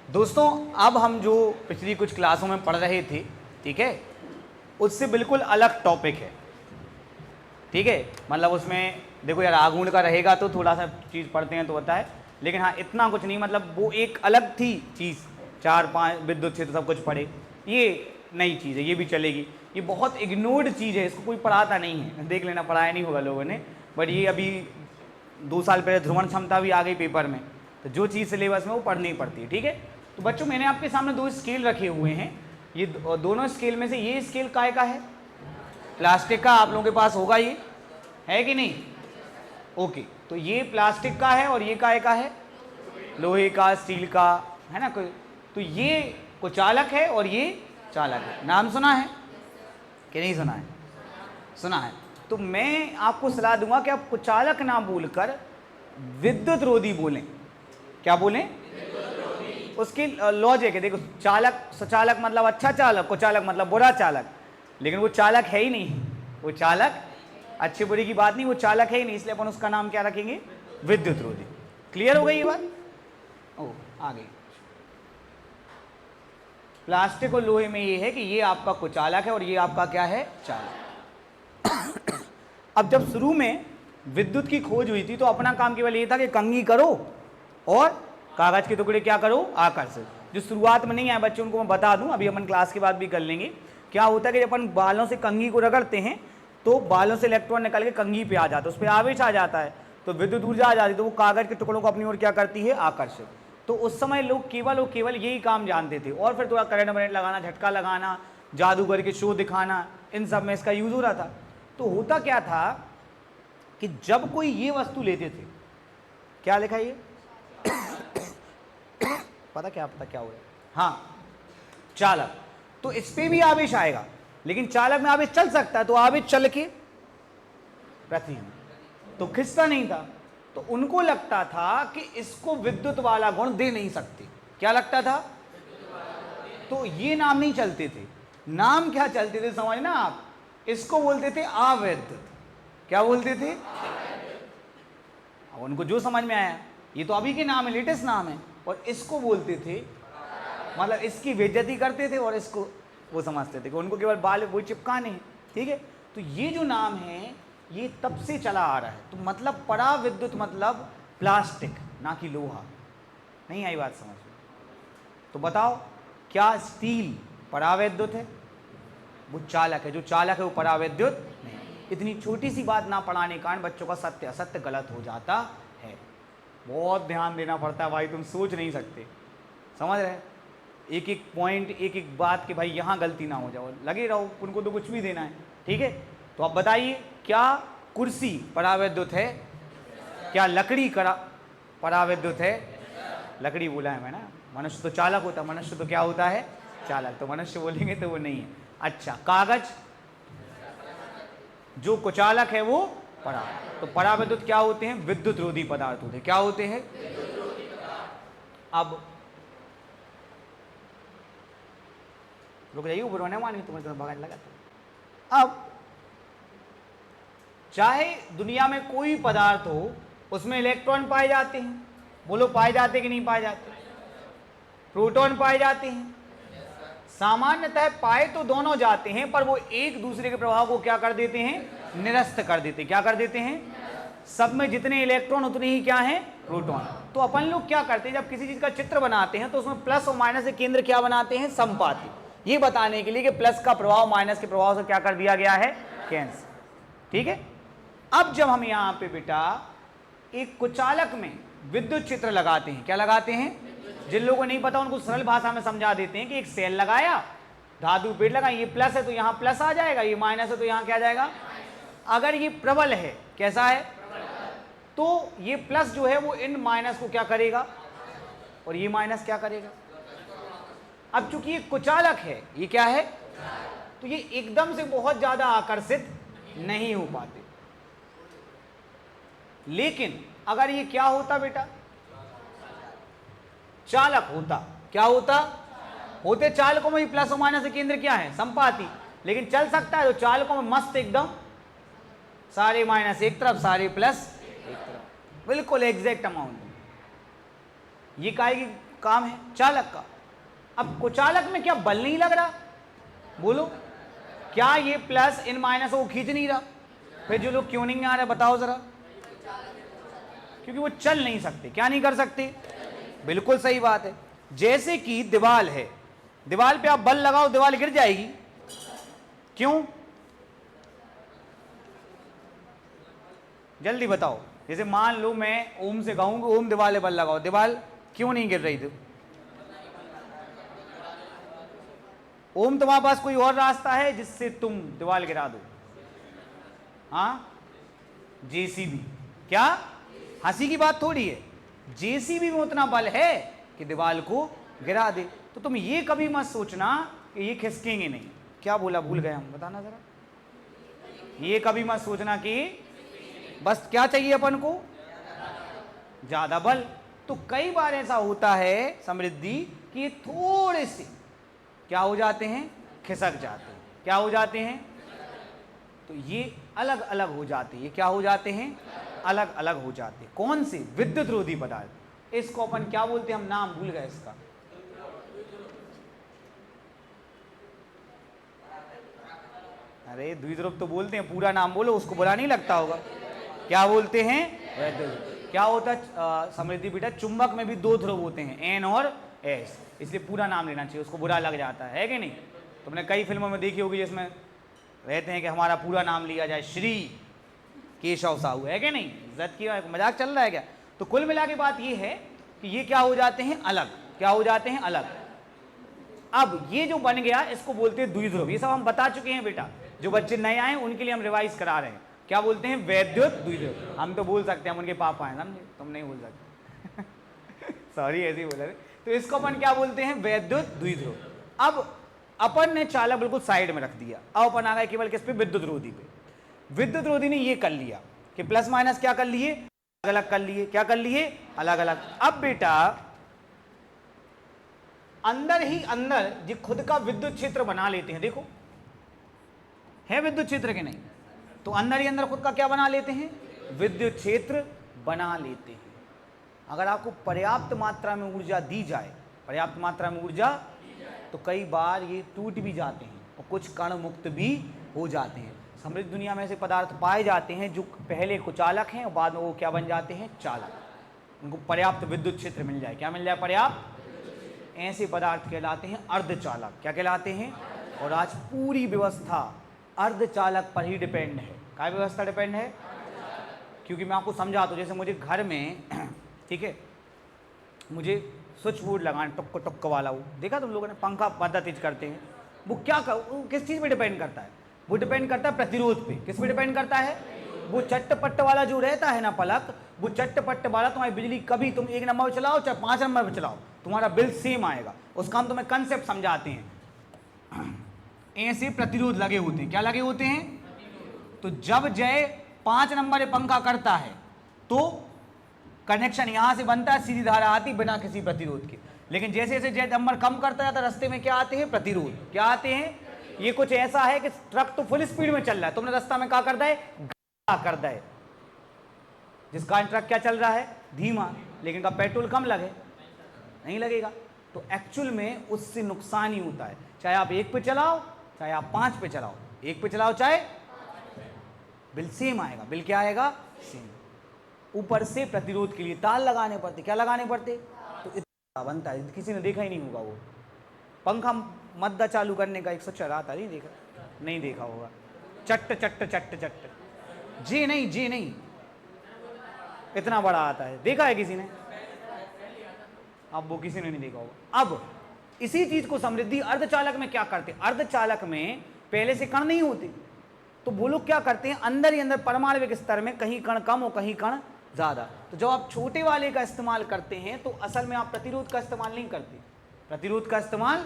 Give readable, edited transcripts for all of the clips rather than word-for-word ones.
दोस्तों अब हम जो पिछली कुछ क्लासों में पढ़ रहे थे, ठीक है, उससे बिल्कुल अलग टॉपिक है, ठीक है। मतलब उसमें देखो यार आगुण का रहेगा तो थोड़ा सा चीज़ पढ़ते हैं तो होता है, लेकिन हाँ इतना कुछ नहीं, मतलब वो एक अलग थी चीज़, 4-5 विद्युत क्षेत्र सब कुछ पढ़े, ये नई चीज़ है, ये भी चलेगी। ये बहुत इग्नोर्ड चीज़ है, इसको कोई पढ़ाता नहीं है, देख लेना, पढ़ाया नहीं होगा लोगों ने, बट ये अभी 2 साल पहले ध्रुवण क्षमता भी आ गई पेपर में, तो जो चीज़ सिलेबस में वो पढ़नी ही पड़ती है, ठीक है। तो बच्चों मैंने आपके सामने 2 स्केल रखे हुए हैं, ये दोनों स्केल में से ये स्केल काय का है? प्लास्टिक का। आप लोगों के पास होगा, ये है कि नहीं? ओके, तो ये प्लास्टिक का है और ये काय का है? लोहे का, स्टील का, है ना। तो ये कुचालक है और ये चालक है। नाम सुना है कि नहीं सुना है? सुना है। तो मैं आपको सलाह दूंगा कि आप कुचालक ना बोलकर विद्युत रोधी बोलें। क्या बोलें? उसकी लॉजिक है, देखो, चालक सुचालक मतलब अच्छा चालक, कुचालक मतलब बुरा चालक, लेकिन वो चालक है ही नहीं, वो चालक अच्छे बुरे की बात नहीं, वो चालक है ही नहीं, इसलिए अपन उसका नाम क्या रखेंगे? विद्युत रोधी। क्लियर हो गई ये बात? ओ आ गई। प्लास्टिक और लोहे में ये है कि ये आपका कुचालक है और ये आपका क्या है? चालक। अब जब शुरू में विद्युत की खोज हुई थी तो अपना काम केवल ये था कि कंघी करो और कागज के टुकड़े क्या करो? आकर्षित। जो शुरुआत में नहीं आए बच्चों उनको मैं बता दूं, अभी अपन क्लास के बाद भी कर लेंगे। क्या होता है कि जब अपन बालों से कंघी को रगड़ते हैं तो बालों से इलेक्ट्रॉन निकल के कंघी पे आ जाता है, उस पर आवेश आ जाता है, तो विद्युत ऊर्जा आ जाती है, तो वो कागज के टुकड़ों को अपनी ओर क्या करती है? आकर्षित। तो उस समय लोग केवल और केवल यही काम जानते थे, और फिर थोड़ा करंट वरेंट लगाना, झटका लगाना, जादूगर के शो दिखाना, इन सब में इसका यूज हो रहा था। तो होता क्या था कि जब कोई ये वस्तु लेते थे, क्या लिखा ये? पता क्या हो रहा है? हाँ, चालक। तो इस पे भी आवेश आएगा, लेकिन चालक में आवेश चल सकता है, तो आवेश चल के पृथ्वी में तो खिंचता नहीं था। तो उनको लगता था कि इसको विद्युत वाला गुण दे नहीं सकते। क्या लगता था? तो ये नाम नहीं चलते थे। नाम क्या चलते थे समझना आप? इसको बोलते थे अविद्युत। क्या बोलते थे? अब उनको जो समझ में आया, ये तो अभी के नाम है, लेटेस्ट नाम है, और इसको बोलते थे, मतलब इसकी बेइज्जती करते थे और इसको वो समझते थे कि उनको केवल बाल वही चिपकाने हैं, ठीक है। तो ये जो नाम है ये तब से चला आ रहा है। तो मतलब पराविद्युत मतलब प्लास्टिक, ना कि लोहा। नहीं आई बात समझ में? तो बताओ, क्या स्टील पराविद्युत है? वो चालक है, जो चालक है वो पराविद्युत नहीं। इतनी छोटी सी बात ना पढ़ाने के कारण बच्चों का सत्य असत्य गलत हो जाता है। बहुत ध्यान देना पड़ता है भाई, तुम सोच नहीं सकते, समझ रहे? एक एक पॉइंट, एक एक बात कि भाई यहाँ गलती ना हो जाओ, लगे रहो, उनको तो कुछ भी देना है, ठीक है। तो अब बताइए, क्या कुर्सी पराविद्युत है? क्या लकड़ी पराविद्युत है? लकड़ी बोला है मैंने। मनुष्य तो चालक होता है, मनुष्य तो क्या होता है? चालक। तो मनुष्य बोलेंगे तो वो नहीं है। अच्छा, कागज जो कुचालक है वो परा। तो पराविद्युत क्या होते हैं? विद्युत रोधी पदार्थ होते हैं। क्या होते हैं? अब रुक जाइए, ऊपर होने वाली तुम्हें तो भगाने लगा था। अब चाहे दुनिया में कोई पदार्थ हो, उसमें इलेक्ट्रॉन पाए जाते हैं। बोलो, पाए जाते कि नहीं पाए जाते? प्रोटॉन पाए जाते हैं। सामान्यतः पाए तो दोनों जाते हैं, पर वो एक दूसरे के प्रभाव को क्या कर देते हैं? निरस्त कर देते हैं। क्या कर देते हैं? सब में जितने इलेक्ट्रॉन उतने ही क्या हैं? प्रोटॉन। तो अपन लोग क्या करते हैं, जब किसी चीज का चित्र बनाते हैं तो उसमें प्लस और माइनस के केंद्र क्या बनाते हैं? समपाती। ये बताने के लिए कि प्लस का प्रभाव माइनस के प्रभाव से क्या कर दिया गया है? कैंसिल। ठीक है। अब जब हम यहां पे बेटा एक कुचालक में विद्युत क्षेत्र लगाते हैं, क्या लगाते हैं? जिन लोगों को नहीं पता उनको सरल भाषा में समझा देते हैं कि एक सेल लगाया, धातु पेड़ लगाया, ये प्लस है तो यहां प्लस आ जाएगा, ये माइनस है तो यहां क्या आ जाएगा? अगर ये प्रबल है, कैसा है? तो ये प्लस जो है वो इन माइनस को क्या करेगा, और ये माइनस क्या करेगा? अब चूंकि ये कुचालक है, ये क्या है? तो ये एकदम से बहुत ज्यादा आकर्षित नहीं हो पाते। लेकिन अगर ये क्या होता बेटा? चालक होता। क्या होता? होते चालकों में प्लस और माइनस के केंद्र क्या है? समपाती। लेकिन चल सकता है तो चालकों में मस्त एकदम सारे माइनस एक तरफ, सारे प्लस एक तरफ, बिल्कुल एग्जैक्ट अमाउंट। ये काहे की काम है चालक का। अब कुचालक में क्या बल नहीं लग रहा, बोलो, क्या ये प्लस इन माइनस को खींच नहीं रहा? फिर जो लोग क्यों नहीं आ रहे बताओ जरा, क्योंकि वो चल नहीं सकते। क्या नहीं कर सकते? बिल्कुल सही बात है। जैसे कि दीवार है, दीवार पे आप बल लगाओ दीवार गिर जाएगी, क्यों? जल्दी बताओ। जैसे मान लो मैं ओम से कहूंगा ओम दीवार बल लगाओ, दीवार क्यों नहीं गिर रही थी? ओम तुम्हारे पास कोई और रास्ता है जिससे तुम दीवार गिरा दो? हाँ, जेसीबी। क्या हंसी की बात थोड़ी है, जेसीबी में उतना बल है कि दीवार को गिरा दे। तो तुम ये कभी मत सोचना कि ये खिसकेंगे नहीं। क्या बोला, भूल गए हम, बताना जरा। ये कभी मत सोचना कि बस क्या चाहिए अपन को, ज्यादा बल। तो कई बार ऐसा होता है समृद्धि कि थोड़े से क्या हो जाते हैं, खिसक जाते हैं। क्या हो जाते हैं? तो ये अलग अलग हो जाते हैं। ये क्या हो जाते हैं? अलग अलग हो जाते हैं। कौन से? विद्युत रोधी पदार्थ। इसको अपन क्या बोलते हैं, हम नाम भूल गए इसका। अरे द्विध्रुव तो बोलते हैं, पूरा नाम बोलो, उसको बुरा नहीं लगता होगा। क्या बोलते हैं? वैद्युत। क्या होता है समृद्धि बेटा, चुंबक में भी दो ध्रुव होते हैं, एन और एस, इसलिए पूरा नाम लेना चाहिए, उसको बुरा लग जाता है कि नहीं? तुमने कई फिल्मों में देखी होगी जिसमें रहते हैं कि हमारा पूरा नाम लिया जाए, श्री केशव साहू, है कि नहीं? इज्जत की मजाक चल रहा है क्या? तो कुल मिला के बात ये है कि ये क्या हो जाते हैं, अलग। क्या हो जाते हैं? अलग। अब ये जो बन गया इसको बोलते हैं द्विध्रुव। ये सब हम बता चुके हैं बेटा, जो बच्चे नए आए उनके लिए हम रिवाइज करा रहे हैं। क्या बोलते हैं? वैद्युत द्विध्रुव। हम तो बोल सकते हैं, हम उनके पापा हैं, समझे? तुम नहीं बोल सकते। सॉरी, ऐसे ही बोला। तो इसको अपन क्या बोलते हैं? वैद्युत द्विध्रुव। अब अपन ने चालक बिल्कुल साइड में रख दिया, अब अपन आ गए केवल किस पे? विद्युत रोधी पे। विद्युत रोधी ने ये कर लिया कि प्लस माइनस क्या कर लिए, अलग अलग कर लिए। क्या कर लिए? अलग अलग। अब बेटा अंदर ही अंदर जो खुद का विद्युत क्षेत्र बना लेते हैं, देखो है विद्युत क्षेत्र के नहीं, तो अंदर ही अंदर खुद का क्या बना लेते हैं? विद्युत क्षेत्र बना लेते हैं। अगर आपको पर्याप्त मात्रा में ऊर्जा दी जाए, पर्याप्त मात्रा में ऊर्जा, तो कई बार ये टूट भी जाते हैं और कुछ कण मुक्त भी हो जाते हैं। समृद्ध दुनिया में ऐसे पदार्थ पाए जाते हैं जो पहले कुचालक हैं और बाद में वो क्या बन जाते हैं? चालक। उनको पर्याप्त विद्युत क्षेत्र मिल जाए। क्या मिल जाए? पर्याप्त। ऐसे पदार्थ कहलाते हैं अर्धचालक। क्या कहलाते हैं? और आज पूरी व्यवस्था अर्धचालक पर ही डिपेंड है। क्या व्यवस्था डिपेंड है? क्योंकि मैं आपको समझाता हूँ, जैसे मुझे घर में ठीक है, मुझे स्विच बोर्ड लगाना टुक्क टुक्क वाला, वो देखा तुम लोगों ने, पंखा पद्धति करते हैं, वो क्या वो किस चीज़ पे डिपेंड करता है? वो डिपेंड करता है प्रतिरोध पे। किस पे डिपेंड करता है? वो चट्टपट्ट वाला जो रहता है ना पलक, वो चट्टपट्ट वाला तुम्हारी बिजली कभी तुम 1 नंबर पर चलाओ चाहे 5 नंबर पर चलाओ, तुम्हारा बिल सेम आएगा। उसका हम तुम्हें कंसेप्ट समझाते हैं। ऐसे प्रतिरोध लगे होते हैं। क्या लगे होते हैं? तो जब जय 5 नंबर पंखा करता है तो कनेक्शन यहां से बनता है, सीधी धारा आती बिना किसी प्रतिरोध के। लेकिन जैसे जैसे जय नंबर कम करता जाता है, रास्ते में क्या आते हैं? प्रतिरोध। क्या आते हैं? ये कुछ ऐसा है कि ट्रक तो फुल स्पीड में चल रहा है, तुमने रास्ता में क्या कर दिया? कर दिया। जिस कारण ट्रक क्या चल रहा है? धीमा, लेकिन का पेट्रोल कम लगे, नहीं लगेगा। तो एक्चुअल में उससे नुकसान ही होता है। चाहे आप 1 पे चलाओ चाहे आप 5 पे चलाओ, 1 पे चलाओ चाहे, बिल सेम आएगा। बिल क्या आएगा? सेम। ऊपर से प्रतिरोध के लिए तार लगाने पड़ते। क्या लगाने पड़ते? तो इतना बनता है, किसी ने देखा ही नहीं होगा। वो पंखा मद्दा चालू करने का 100 चला था, नहीं देखा? नहीं देखा होगा। चट्ट चट्ट चट्ट चट्ट, जी नहीं, जी नहीं, इतना बड़ा आता है। देखा है किसी ने? अब वो किसी ने नहीं देखा होगा। अब इसी चीज को समृद्धि अर्धचालक में क्या करते? अर्धचालक में पहले से कण नहीं होते, तो वो लोग क्या करते हैं? अंदर ही अंदर परमाणविक स्तर में कहीं कण कम और कहीं कण ज्यादा। तो जब आप छोटे वाले का इस्तेमाल करते हैं तो असल में आप प्रतिरोध का इस्तेमाल नहीं करते। प्रतिरोध का इस्तेमाल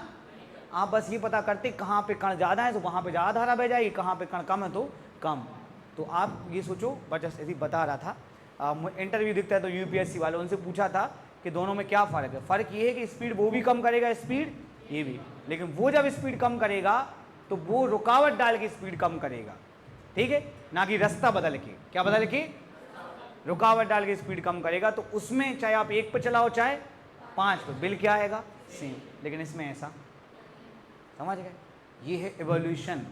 आप बस ये पता करते कहाँ पे कण ज्यादा है तो वहां पे ज्यादा धारा बह जाएगी, कहाँ पे कण कम है तो कम। तो आप ये सोचो, बट ऐसे बता रहा था, इंटरव्यू दिखता है तो यूपीएससी वाले, उनसे पूछा था कि दोनों में क्या फ़र्क है। फ़र्क ये है कि स्पीड वो भी कम करेगा, स्पीड ये भी, लेकिन वो जब स्पीड कम करेगा तो वो रुकावट डाल के स्पीड कम करेगा, ठीक है, ना कि रास्ता बदल के। क्या बदल के? रुकावट डाल के स्पीड कम करेगा। तो उसमें चाहे आप 1 पे चलाओ चाहे 5 पे, बिल क्या आएगा? सेम। लेकिन इसमें ऐसा, समझ गए? ये है एवोल्यूशन।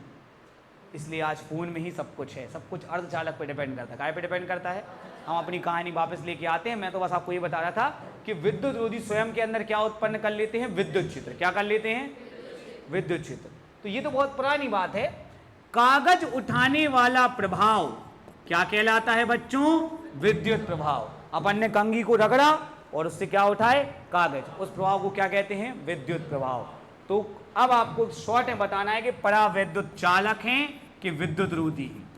इसलिए आज फोन में ही सब कुछ है, सब कुछ अर्धचालक पे डिपेंड करता है। काय पे डिपेंड करता है? हम अपनी कहानी वापस लेके आते हैं। मैं तो बस आपको ये बता रहा था कि विद्युत रोधी स्वयं के अंदर क्या उत्पन्न कर लेते हैं? विद्युत क्षेत्र। क्या कर लेते हैं? विद्युत क्षेत्र। तो ये तो बहुत पुरानी बात है। कागज उठाने वाला प्रभाव क्या कहलाता है बच्चों? विद्युत प्रभाव। अपन ने कंघी को रगड़ा और उससे क्या उठाए? कागज। उस प्रभाव को क्या कहते हैं? विद्युत प्रभाव। तो अब आपको शॉर्ट में बताना है कि परावैद्युत चालक हैं कि विद्युत रोधी हैं।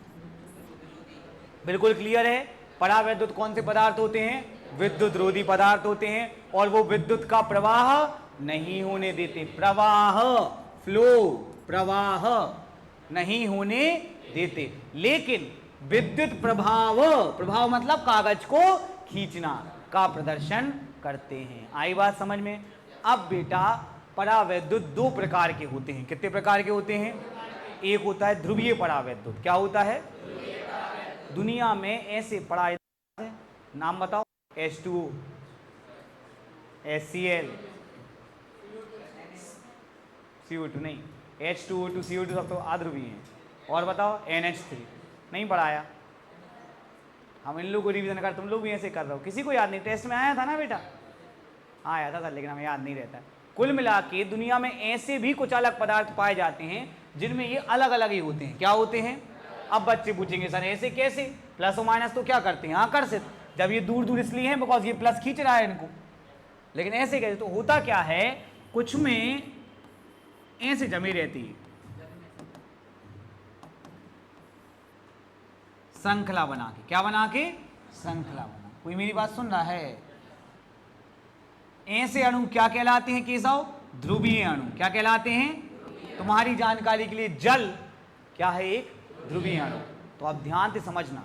बिल्कुल क्लियर है? परावैद्युत कौन से पदार्थ होते हैं? विद्युत रोधी पदार्थ होते हैं, और वो विद्युत का प्रवाह नहीं होने देते। प्रवाह, फ्लो, प्रवाह नहीं होने देते। लेकिन विद्युत प्रभाव, प्रभाव मतलब कागज को खींचना, का प्रदर्शन करते हैं। आई बात समझ में? अब बेटा परावैद्युत दो प्रकार के होते हैं। कितने प्रकार के होते हैं? एक होता है ध्रुवीय परावैद्युत। क्या होता है? दुनिया में ऐसे परावैद्युत, नाम बताओ। H2O, HCl, CO2 नहीं, H2O2, CO2 सब तो अध्रुवीय हैं। और बताओ NH3 नहीं पढ़ाया। हम इन लोगों को रिवीजन कर, तुम लोग भी ऐसे कर रहे हो, किसी को याद नहीं। टेस्ट में आया था ना बेटा? आया था लेकिन हमें याद नहीं रहता। कुल मिला के दुनिया में ऐसे भी कुछ अलग पदार्थ पाए जाते हैं जिनमें ये अलग अलग ही होते हैं। क्या होते हैं? अब बच्चे पूछेंगे सर ऐसे कैसे? प्लस और माइनस तो क्या करते हैं? आकर्षित। जब ये दूर दूर इसलिए हैं बिकॉज ये प्लस खींच रहा है इनको। लेकिन ऐसे कैसे? तो होता क्या है, कुछ में ऐसे जमी रहती है, श्रृंखला बना के। क्या बना के? श्रृंखला बना। कोई मेरी बात सुन रहा है? ऐसे अणु क्या कहलाते हैं केशव? ध्रुवीय अणु। क्या कहलाते हैं? तुम्हारी जानकारी के लिए जल क्या है? एक ध्रुवीय अणु। तो आप ध्यान से समझना,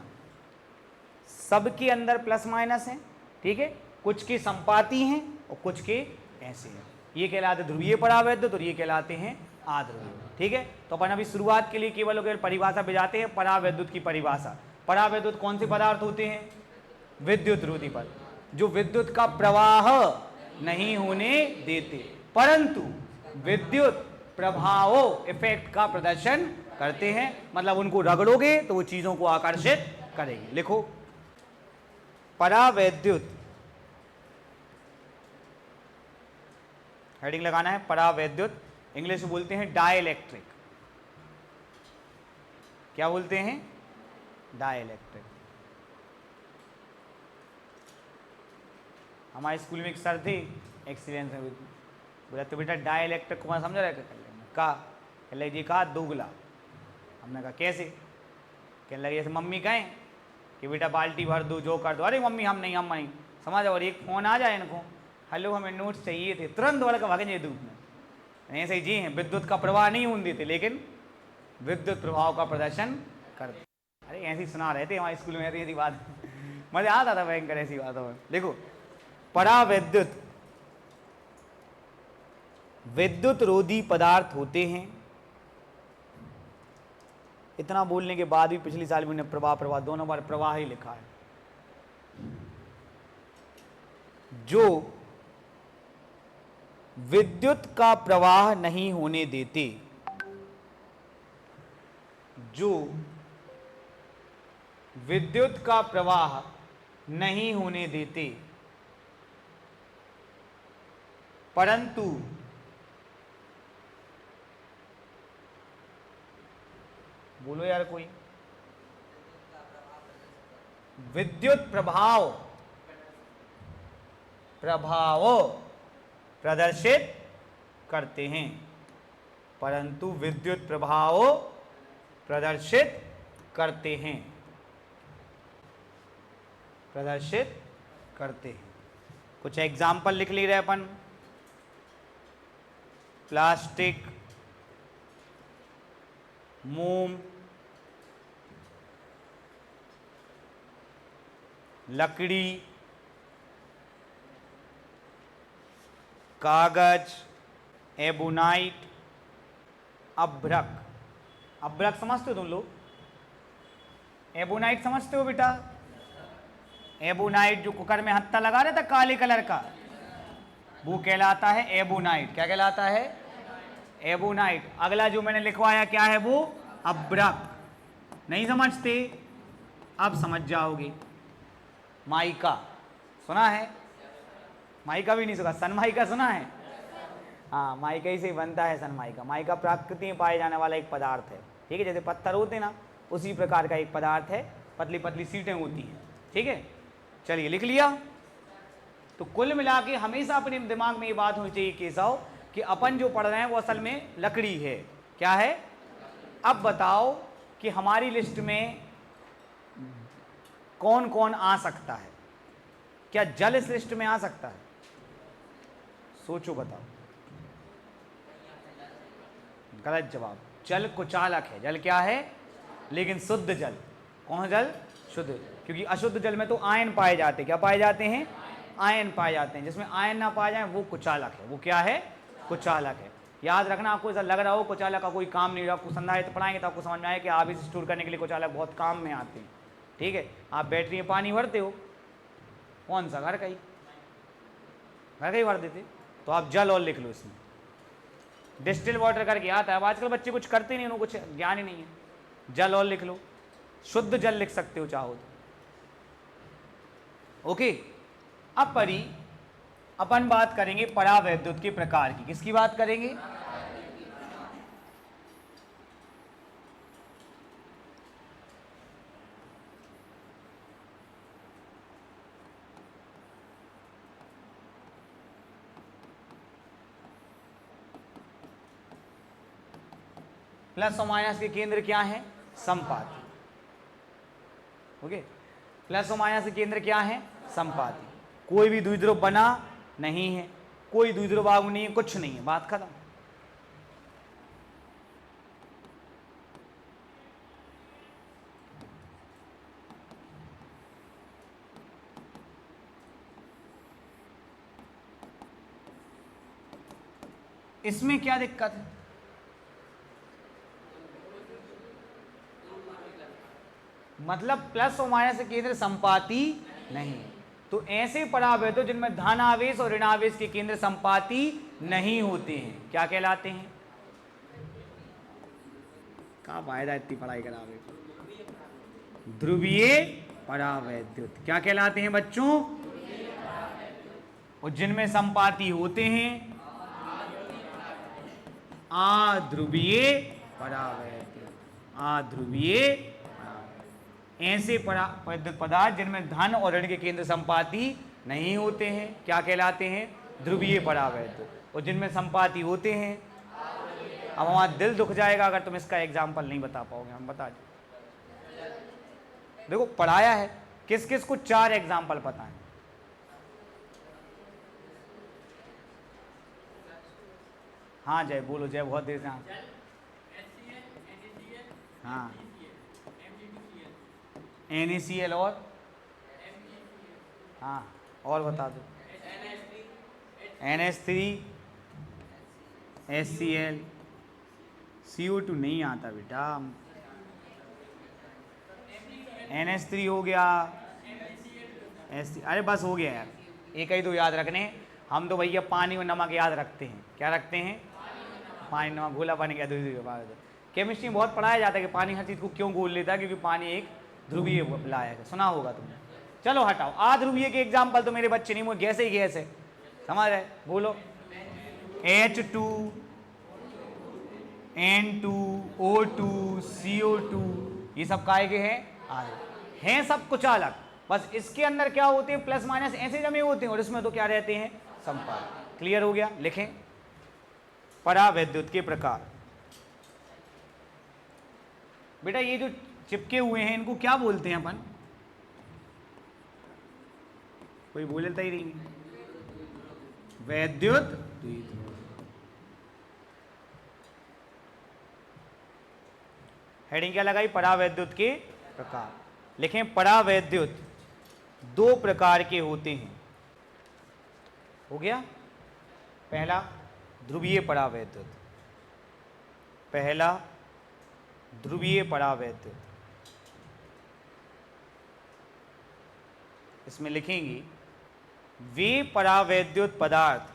सबके अंदर प्लस माइनस है, ठीक है? कुछ के संपाती हैं और कुछ के ऐसे हैं। ये कहलाते ध्रुवीय परावैद्युत और ये कहलाते हैं आध्रुवीय। ठीक है? तो अपन अभी शुरुआत के लिए केवल परिभाषा पे जाते हैं, परावैद्युत की परिभाषा। परावैद्युत कौन से पदार्थ होते हैं? विद्युत रोधी पदार्थ, जो विद्युत का प्रवाह नहीं होने देते परंतु विद्युत प्रभावों, इफेक्ट का प्रदर्शन करते हैं। मतलब उनको रगड़ोगे तो वो चीजों को आकर्षित करेंगे। लिखो, परावैद्युत, हेडिंग लगाना है परावैद्युत। इंग्लिश में बोलते हैं डाइलेक्ट्रिक। क्या बोलते हैं? डाइलेक्ट्रिक। हमारे स्कूल में एक सर थे, एक्सीलेंस में बोला तो बेटा डाइलेक्ट्रिक को समझ रहे? कहा जी कहा दोगला। हमने कहा कैसे? कहने लगे जैसे मम्मी कहें कि बेटा बाल्टी भर दो, जो कर दो, अरे मम्मी हम नहीं समझ। और एक फ़ोन आ जाए इनको, हेलो हमें नोट्स चाहिए थे, तुरंत वाला का भागे धूप में। ऐसे ही जी हैं, विद्युत का प्रवाह नहीं होने देते लेकिन विद्युत प्रभाव का प्रदर्शन करते। अरे ऐसी सुना रहे थे हमारे स्कूल में, ऐसी बात मजा आता था भयंकर ऐसी बातों में। देखो, परावैद्युत विद्युत रोधी पदार्थ होते हैं। इतना बोलने के बाद भी पिछली साल भी उन्हें प्रवाह दोनों बार प्रवाह ही लिखा है, जो विद्युत का प्रवाह नहीं होने देते, जो विद्युत का प्रवाह नहीं होने देते परंतु बोलो यार कोई, विद्युत प्रभाव प्रदर्शित करते हैं, परंतु विद्युत प्रभाव प्रदर्शित करते हैं, प्रदर्शित करते हैं। कुछ एग्जाम्पल लिख ले रहे अपन। प्लास्टिक, मोम, लकड़ी, कागज, एबोनाइट, अभ्रक। अभ्रक समझते हो तुम लोग? एबोनाइट समझते हो बेटा? एबोनाइट जो कुकर में हत्ता लगा रहा था काले कलर का, वो कहलाता है एबोनाइट। क्या कहलाता है? एबोनाइट। अगला जो मैंने लिखवाया क्या है? वो अभ्रक। नहीं समझते? अब समझ जाओगे। माइका सुना है? माइका भी नहीं सुना? सनमाइका सुना है? हाँ, माइका ही से बनता है सनमाइका। माइका प्रकृति में पाए जाने वाला एक पदार्थ है, ठीक है। जैसे पत्थर होते हैं ना, उसी प्रकार का एक पदार्थ है, पतली पतली सीटें होती हैं, ठीक है। चलिए लिख लिया। तो कुल मिला के हमेशा अपने दिमाग में ये बात होनी चाहिए केशव कि अपन जो पढ़ रहे हैं वो असल में लकड़ी है। क्या है? अब बताओ कि हमारी लिस्ट में कौन कौन आ सकता है? क्या जल इस लिस्ट में आ सकता है? सोचो, बताओ। गलत जवाब। जल कुचालक है। जल क्या है? लेकिन शुद्ध जल। कौन जल? शुद्ध। क्योंकि अशुद्ध जल में तो आयन पाए जाते हैं। क्या पाए जाते हैं? आयन पाए जाते हैं। जिसमें आयन ना पाए जाए वो कुचालक है। वो क्या है? कुचालक है। याद रखना, आपको ऐसा लग रहा हो कुचालक का कोई काम नहीं, आपको संधारित्र पढ़ाएंगे तो आपको समझ में आए कि आवेश स्टोर करने के लिए कुचालक बहुत काम में आते हैं, ठीक है। आप बैटरी में पानी भरते हो, कौन सा? घर का ही, घर का ही भर देते, तो आप जल और लिख लो। इसमें डिस्टिल वाटर करके आता है। अब आजकल बच्चे कुछ करते नहीं, उनको कुछ ज्ञान ही नहीं है। जल और लिख लो, शुद्ध जल लिख सकते हो चाहो तो। ओके। अब परी अपन बात करेंगे परावैद्युत के प्रकार की। किसकी बात करेंगे? प्लस और माइनस के केंद्र क्या है? समपाती। ओके। प्लस और माइनस के केंद्र क्या है? समपाती। कोई भी द्विध्रुव बना नहीं है, कोई द्विध्रुव आगम नहीं है, कुछ नहीं है, बात खत्म। इसमें क्या दिक्कत है? मतलब प्लस और माइनस के केंद्र संपाती नहीं है। तो ऐसे परावैद्युत जिनमें धनावेश और ऋणावेश के केंद्र संपाती नहीं होते हैं क्या कहलाते हैं? क्या फायदा इतनी पढ़ाई करावे? ध्रुवीय परावैद्युत। क्या कहलाते हैं बच्चों? और जिनमें संपाती होते हैं अध्रुवीय परावैद्युत। अध्रुवीय ऐसे वैद्युत पदार्थ जिनमें धन और ऋण के केंद्र संपाती नहीं होते हैं क्या कहलाते हैं? ध्रुवीय परावैद्युत। और जिनमें संपाती होते हैं, अब हमारा दिल दुख जाएगा अगर तुम इसका एग्जाम्पल नहीं बता पाओगे। हम बता दो, देखो पढ़ाया है, किस किस को 4 एग्जाम्पल पता है? हाँ जय, बोलो जय, बहुत देर से। हाँ, NaCl और हाँ, और बता दो। NH3 HCl CO2 नहीं आता बेटा। NH3 हो गया, अरे बस हो गया यार, एक ही तो याद रखने। हम तो भैया पानी और नमक याद रखते हैं। क्या रखते हैं? पानी नमक। घोला पानी क्या? केमिस्ट्री में बहुत पढ़ाया जाता है कि पानी हर चीज़ को क्यों घोल लेता है, क्योंकि पानी एक ध्रुवीय विलायक है। सुना होगा तुमने। चलो हटाओ, अध्रुवीय के एग्जाम्पल तो मेरे बच्चे नहीं, वो गैस ही गैस है, समझ रहे? बोलो। H2 N2 O2 CO2 ये सब काहे के हैं? हैं सब कुचालक। बस इसके अंदर क्या होते हैं? प्लस माइनस ऐसे जमे होते हैं, और इसमें तो क्या रहते हैं? संपात। क्लियर हो गया? लिखें परावैद्युत के प्रकार। बेटा ये जो चिपके हुए हैं इनको क्या बोलते हैं अपन? कोई बोलता ही नहीं। वैद्युत द्विध्रुव। हेडिंग क्या लगाई? परावैद्युत के प्रकार। लिखें परावैद्युत 2 प्रकार के होते हैं। हो गया? पहला ध्रुवीय परावैद्युत। पहला ध्रुवीय परावैद्युत। इसमें लिखेंगे वे परावैद्युत पदार्थ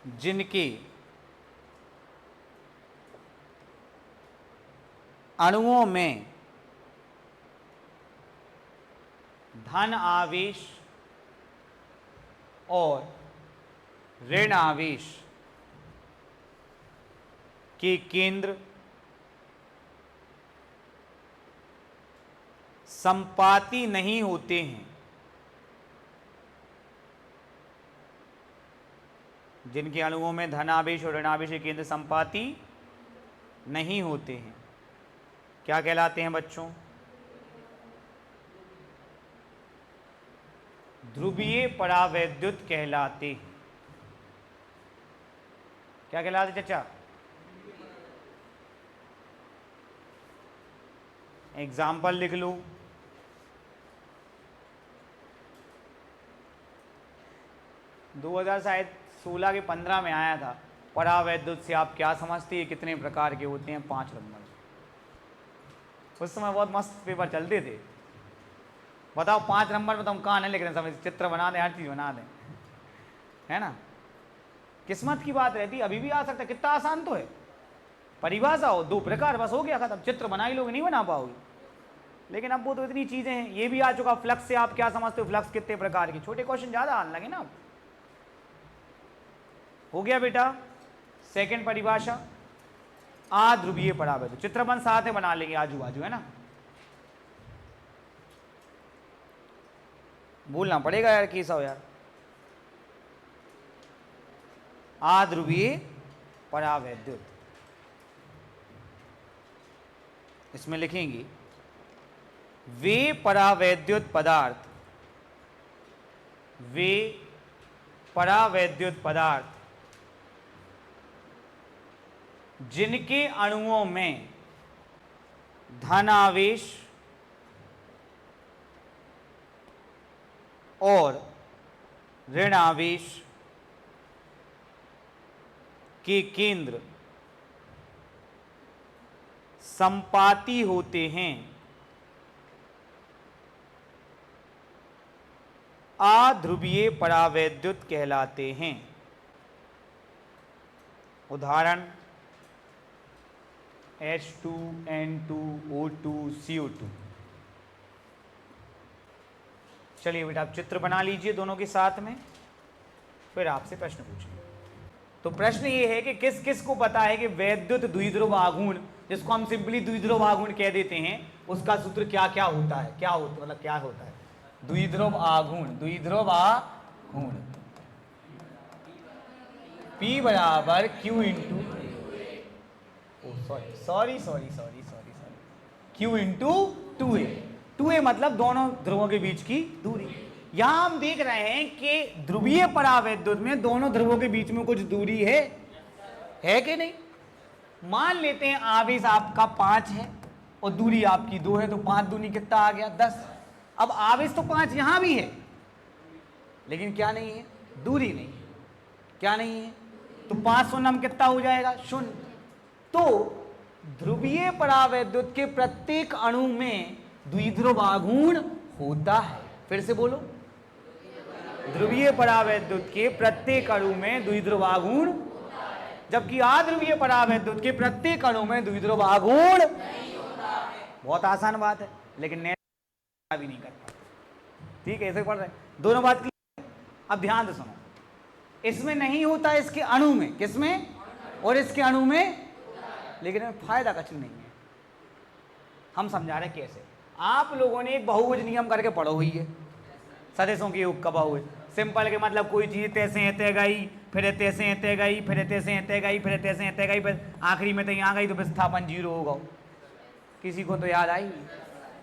जिनके अणुओं में धन आवेश और ऋण आवेश के केंद्र संपाती नहीं होते हैं, जिनके अणुओं में धन आवेश और ऋण आवेश के केंद्र संपाती नहीं होते हैं, क्या कहलाते हैं बच्चों? ध्रुवीय परावैद्युत कहलाते हैं। क्या कहलाते चाचा? एग्जाम्पल लिख लो। शायद 16 के 15 में आया था, परावैद्युत से आप क्या समझते हैं, कितने प्रकार के होते हैं? 5 नंबर। उस समय बहुत मस्त पेपर चलते थे। बताओ 5 नंबर में तो हम कहाँ नहीं लिख रहे हैं, समझ चित्र बना दें, हर चीज़ बना दें, है ना? किस्मत की बात रहती, अभी भी आ सकता है। कितना आसान तो है। परिभाषा हो 2 प्रकार, बस हो गया खत्म। चित्र बना ही लोगे, नहीं बना पाओगे। लेकिन अब वो तो इतनी चीज़ें हैं। ये भी आ चुका। फ्लक्स से आप क्या समझते हो? फ्लक्स कितने प्रकार की? छोटे क्वेश्चन ज़्यादा आने लगे ना। हो गया बेटा। सेकंड परिभाषा, अध्रुवीय परावैद्युत। चित्रबन साथ में बना लेंगे आजू बाजू, है ना? बोलना पड़ेगा यार, कैसा हो यार। अध्रुवीय परावैद्युत, इसमें लिखेंगे वे परावैद्युत पदार्थ, वे परावैद्युत पदार्थ जिनके अणुओं में धन आवेश और ऋण आवेश के केंद्र संपाती होते हैं, अध्रुवीय परावैद्युत कहलाते हैं। उदाहरण H2N2O2 CO2। चलिए बेटा, आप चित्र बना लीजिए दोनों के साथ में, फिर आपसे प्रश्न पूछेंगे। तो प्रश्न ये है कि किस किस को पता है कि वैद्युत द्विध्रुव आघूर्ण, जिसको हम सिंपली द्विध्रुव आघूर्ण कह देते हैं, उसका सूत्र क्या क्या होता है? क्या होता, मतलब क्या होता है? द्विध्रुव आघूर्ण, द्विध्रुव आघूर्ण P बराबर Q into, sorry Q into 2a। 2a मतलब दोनों ध्रुवों के बीच की दूरी। यहां हम देख रहे हैं कि ध्रुवीय परावैद्युत में दोनों ध्रुवों के बीच में कुछ दूरी है कि नहीं? मान लेते हैं आवेश आपका 5 है और दूरी आपकी 2 है, तो 5 दूनी कितना आ गया? 10। अब आवेश तो 5 यहां भी है, लेकिन क्या नहीं है? दूरी नहीं है। क्या नहीं है? तो 5 शून्य कितना हो जाएगा? 0। तो ध्रुवीय परावैद्युत के प्रत्येक अणु में द्विध्रुव आघूर्ण होता है। फिर से बोलो, ध्रुवीय परावैद्युत के प्रत्येक अणु में द्विध्रुव आघूर्ण, जबकि अध्रुवीय परावैद्युत के प्रत्येक अणु में द्विध्रुव आघूर्ण नहीं होता है। बहुत आसान बात है, लेकिन भी नहीं कर पाते। ठीक है, ऐसे पढ़ रहे हैं। दोनों बात क्लियर। अब ध्यान से सुनो, इसमें नहीं होता, इसके अणु में, किसमें? और इसके अणु में, लेकिन फायदा कुछ नहीं है। हम समझा रहे कैसे। आप लोगों ने एक बहुभुज नियम करके पढ़ो हुई है, सदिशों के योग का बहुभुज। सिंपल के मतलब कोई चीज तैसे तय गई, फिर तैसे तय गई, फिर तैसे तय गई, फिर तैसे तय गई, फिर आखिरी में तो यहाँ गई, तो विस्थापन 0 होगा। किसी को तो याद आई?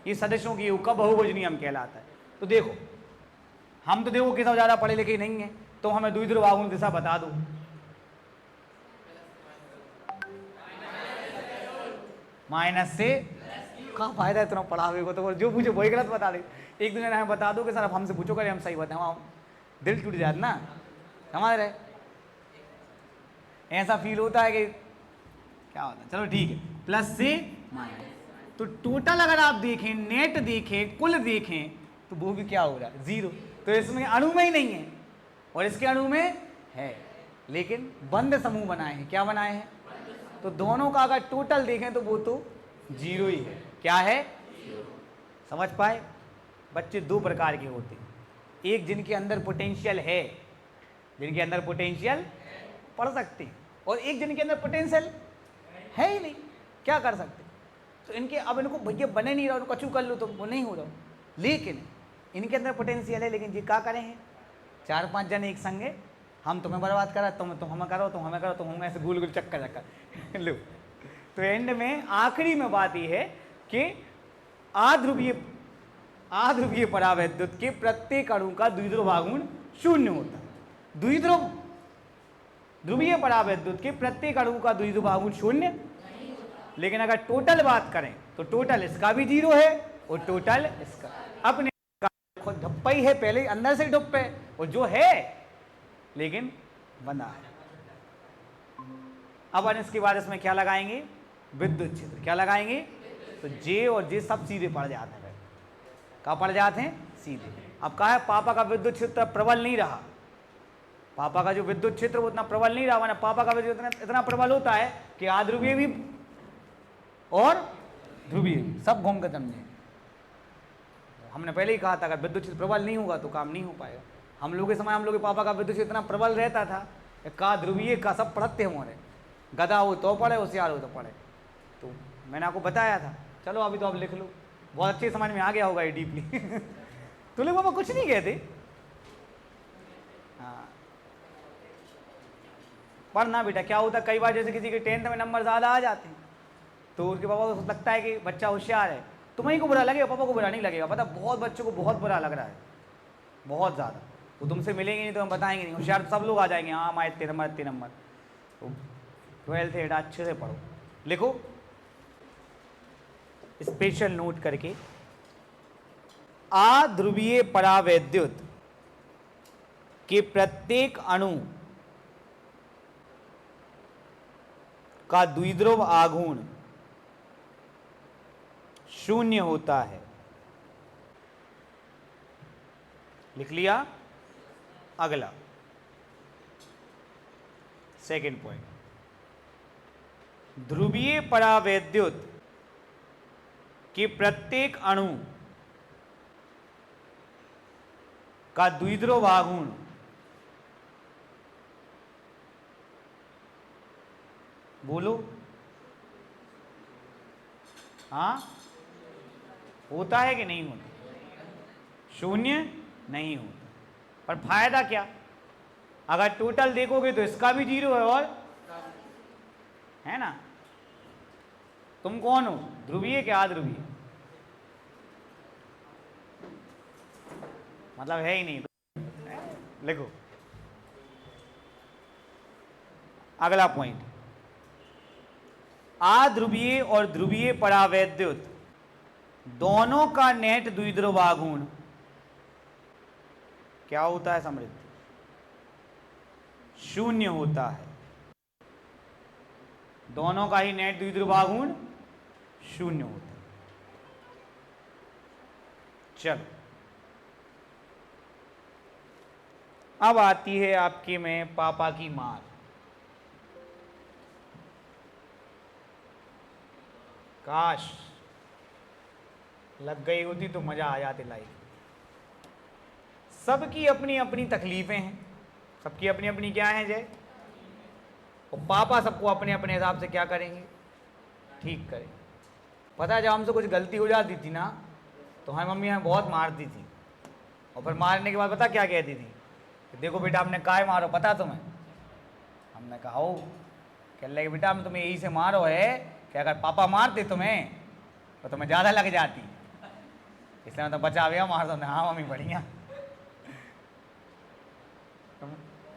ये सदिशों के योग का बहुभुज नियम कहलाता है। तो देखो, हम तो देखो किसा ज्यादा पढ़े लिखे नहीं है, तो हमें द्विध्रुव आघूर्ण दिशा बता दो। माइनस से का फायदा इतना पढ़ावे को, तो जो पूछो वही गलत बता दे। एक दूसरे हमें बता दो कि सर अब हमसे पूछो, करे हम सही बताएं, हम दिल टूट जाता ना, समझ रहे? ऐसा फील होता है कि क्या होता है। चलो ठीक है, प्लस से माइनस। तो टोटल अगर आप देखें, नेट देखें, कुल देखें, तो वो भी क्या हो रहा है? 0। तो इसमें अणु में ही नहीं है और इसके अणु में है। लेकिन बंद समूह बनाए हैं। क्या बनाए हैं? तो दोनों का अगर टोटल देखें तो वो तो जीरो ही है। क्या है? समझ पाए? बच्चे दो प्रकार के होते हैं, एक जिनके अंदर पोटेंशियल है, जिनके अंदर पोटेंशियल पढ़ सकते हैं, और एक जिनके अंदर पोटेंशियल है ही नहीं, क्या कर सकते। तो इनके अब इनको भैया बने नहीं रहा, उनको कचू कर लो तो वो नहीं हो रहा, लेकिन इनके अंदर पोटेंशियल है, लेकिन जी क्या करें हैं, 4-5 जन एक संगे, हम तुम्हें बर्बाद करा, तुम हमें करो, तुम हमें करो, तुम हमें, ऐसे गुल गुल चक्कर चक्कर लो। तो एंड में आखिरी में बात यह है कि आध्रुवीय परावैद्युत के प्रत्येक अणु का द्विध्रुव आघूर्ण शून्य होता है। ध्रुवीय परावैद्युत के प्रत्येक अणु का द्विध्रुव आघूर्ण शून्य, लेकिन अगर टोटल बात करें तो टोटल इसका भी जीरो है और टोटल इसका, अपने ढप्पा ही है, पहले अंदर से ढप्पे, और जो है लेकिन बना है। अब इसके बाद इसमें क्या लगाएंगे? विद्युत क्षेत्र। क्या लगाएंगे? तो जे और जे सब सीधे पड़ जाते हैं। कहाँ पड़ जाते हैं? सीधे। अब कहा है पापा का विद्युत क्षेत्र प्रबल नहीं रहा, पापा का जो विद्युत क्षेत्र वो उतना प्रबल नहीं रहा, पापा का विद्युत इतना प्रबल होता है कि आध्रुवीय भी और ध्रुवीय भी सब घूम कर समझे। हमने पहले ही कहा था अगर विद्युत क्षेत्र प्रबल नहीं होगा तो काम नहीं हो पाएगा। हम लोग के समय हम लोग के पापा का विद्युत क्षेत्र इतना प्रबल रहता था, का ध्रुवीय का सब पढ़ते हमारे, गधा हो तो पढ़े, होशियार हो तो पढ़े। तो मैंने आपको बताया था, चलो अभी तो आप लिख लो, बहुत अच्छे समझ में आ गया होगा ये डीपली। तो लोग पापा कुछ नहीं कहते। हाँ पढ़ना बेटा, क्या होता कई बार जैसे किसी के 10th में नंबर ज़्यादा आ जाते हैं तो उनके पापा को लगता है कि बच्चा होशियार है, तुम्हें को बुरा लगेगा, पापा को बुरा नहीं लगेगा। पता बहुत बच्चों को बहुत बुरा लग रहा है, बहुत ज़्यादा। वो तुमसे मिलेंगे नहीं तो हम बताएंगे नहीं, होशियार सब लोग आ जाएंगे, हाँ हमारे इतने नंबर। तो 12th एड अच्छे से पढ़ो, लिखो स्पेशल नोट करके, आध्रुवीय परावैद्युत के प्रत्येक अणु का द्विध्रुव आघूर्ण शून्य होता है। लिख लिया? अगला सेकंड पॉइंट, ध्रुवीय परावैद्युत के प्रत्येक अणु का द्विध्रुव आघूर्ण बोलो, हाँ होता है कि नहीं होता? शून्य नहीं होता। पर फायदा क्या? अगर टोटल देखोगे तो इसका भी जीरो है और है ना। तुम कौन हो, ध्रुवीय क्या अध्रुवीय? मतलब है ही नहीं। लिखो अगला पॉइंट, आध्रुवीय और ध्रुवीय परावैद्युत दोनों का नेट द्विध्रुव आघूर्ण क्या होता है समृद्ध? शून्य होता है। दोनों का ही नेट द्विध्रुव आघूर्ण शून्य होता है। चलो अब आती है आपके में पापा की मार। काश लग गई होती तो मजा आ जाती लाइफ। सबकी अपनी अपनी तकलीफें हैं, सबकी अपनी अपनी क्या है जय, और पापा सबको अपने अपने हिसाब से क्या करेंगे, ठीक करें। पता है जब हमसे कुछ गलती हो जाती थी ना तो हमारी मम्मी हमें बहुत मारती थी, और फिर मारने के बाद पता क्या कहती थी कि देखो बेटा आपने काहे मारो पता तुम्हें? हमने कहा हो, कह लगे बेटा हम तुम्हें यही से मारो है कि अगर पापा मारते तुम्हें तो तुम्हें ज़्यादा लग जाती, इसलिए मैं तो बचा गया मार दो। हाँ मम्मी बढ़िया।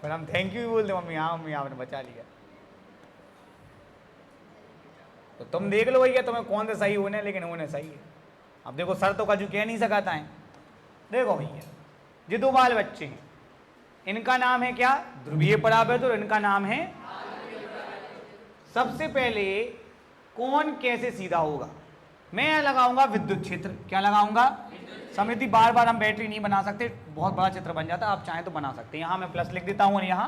फिर हम थैंक यू भी बोलते, मम्मी हाँ मम्मी आपने बचा लिया। तो तुम देख लो भैया तुम्हें कौन से सही होने, लेकिन होने सही है। अब देखो सर तो कजू कह नहीं सकाता है। देखो भैया ये दो बाल बच्चे हैं, इनका नाम है क्या, ध्रुवीय परावैद्युत, और इनका नाम है। सबसे पहले कौन कैसे सीधा होगा, मैं लगाऊंगा विद्युत क्षेत्र। क्या लगाऊंगा? समिति बार बार हम बैटरी नहीं बना सकते, बहुत बड़ा चित्र बन जाता, आप चाहें तो बना सकते हैं। यहाँ मैं प्लस लिख देता हूँ और यहाँ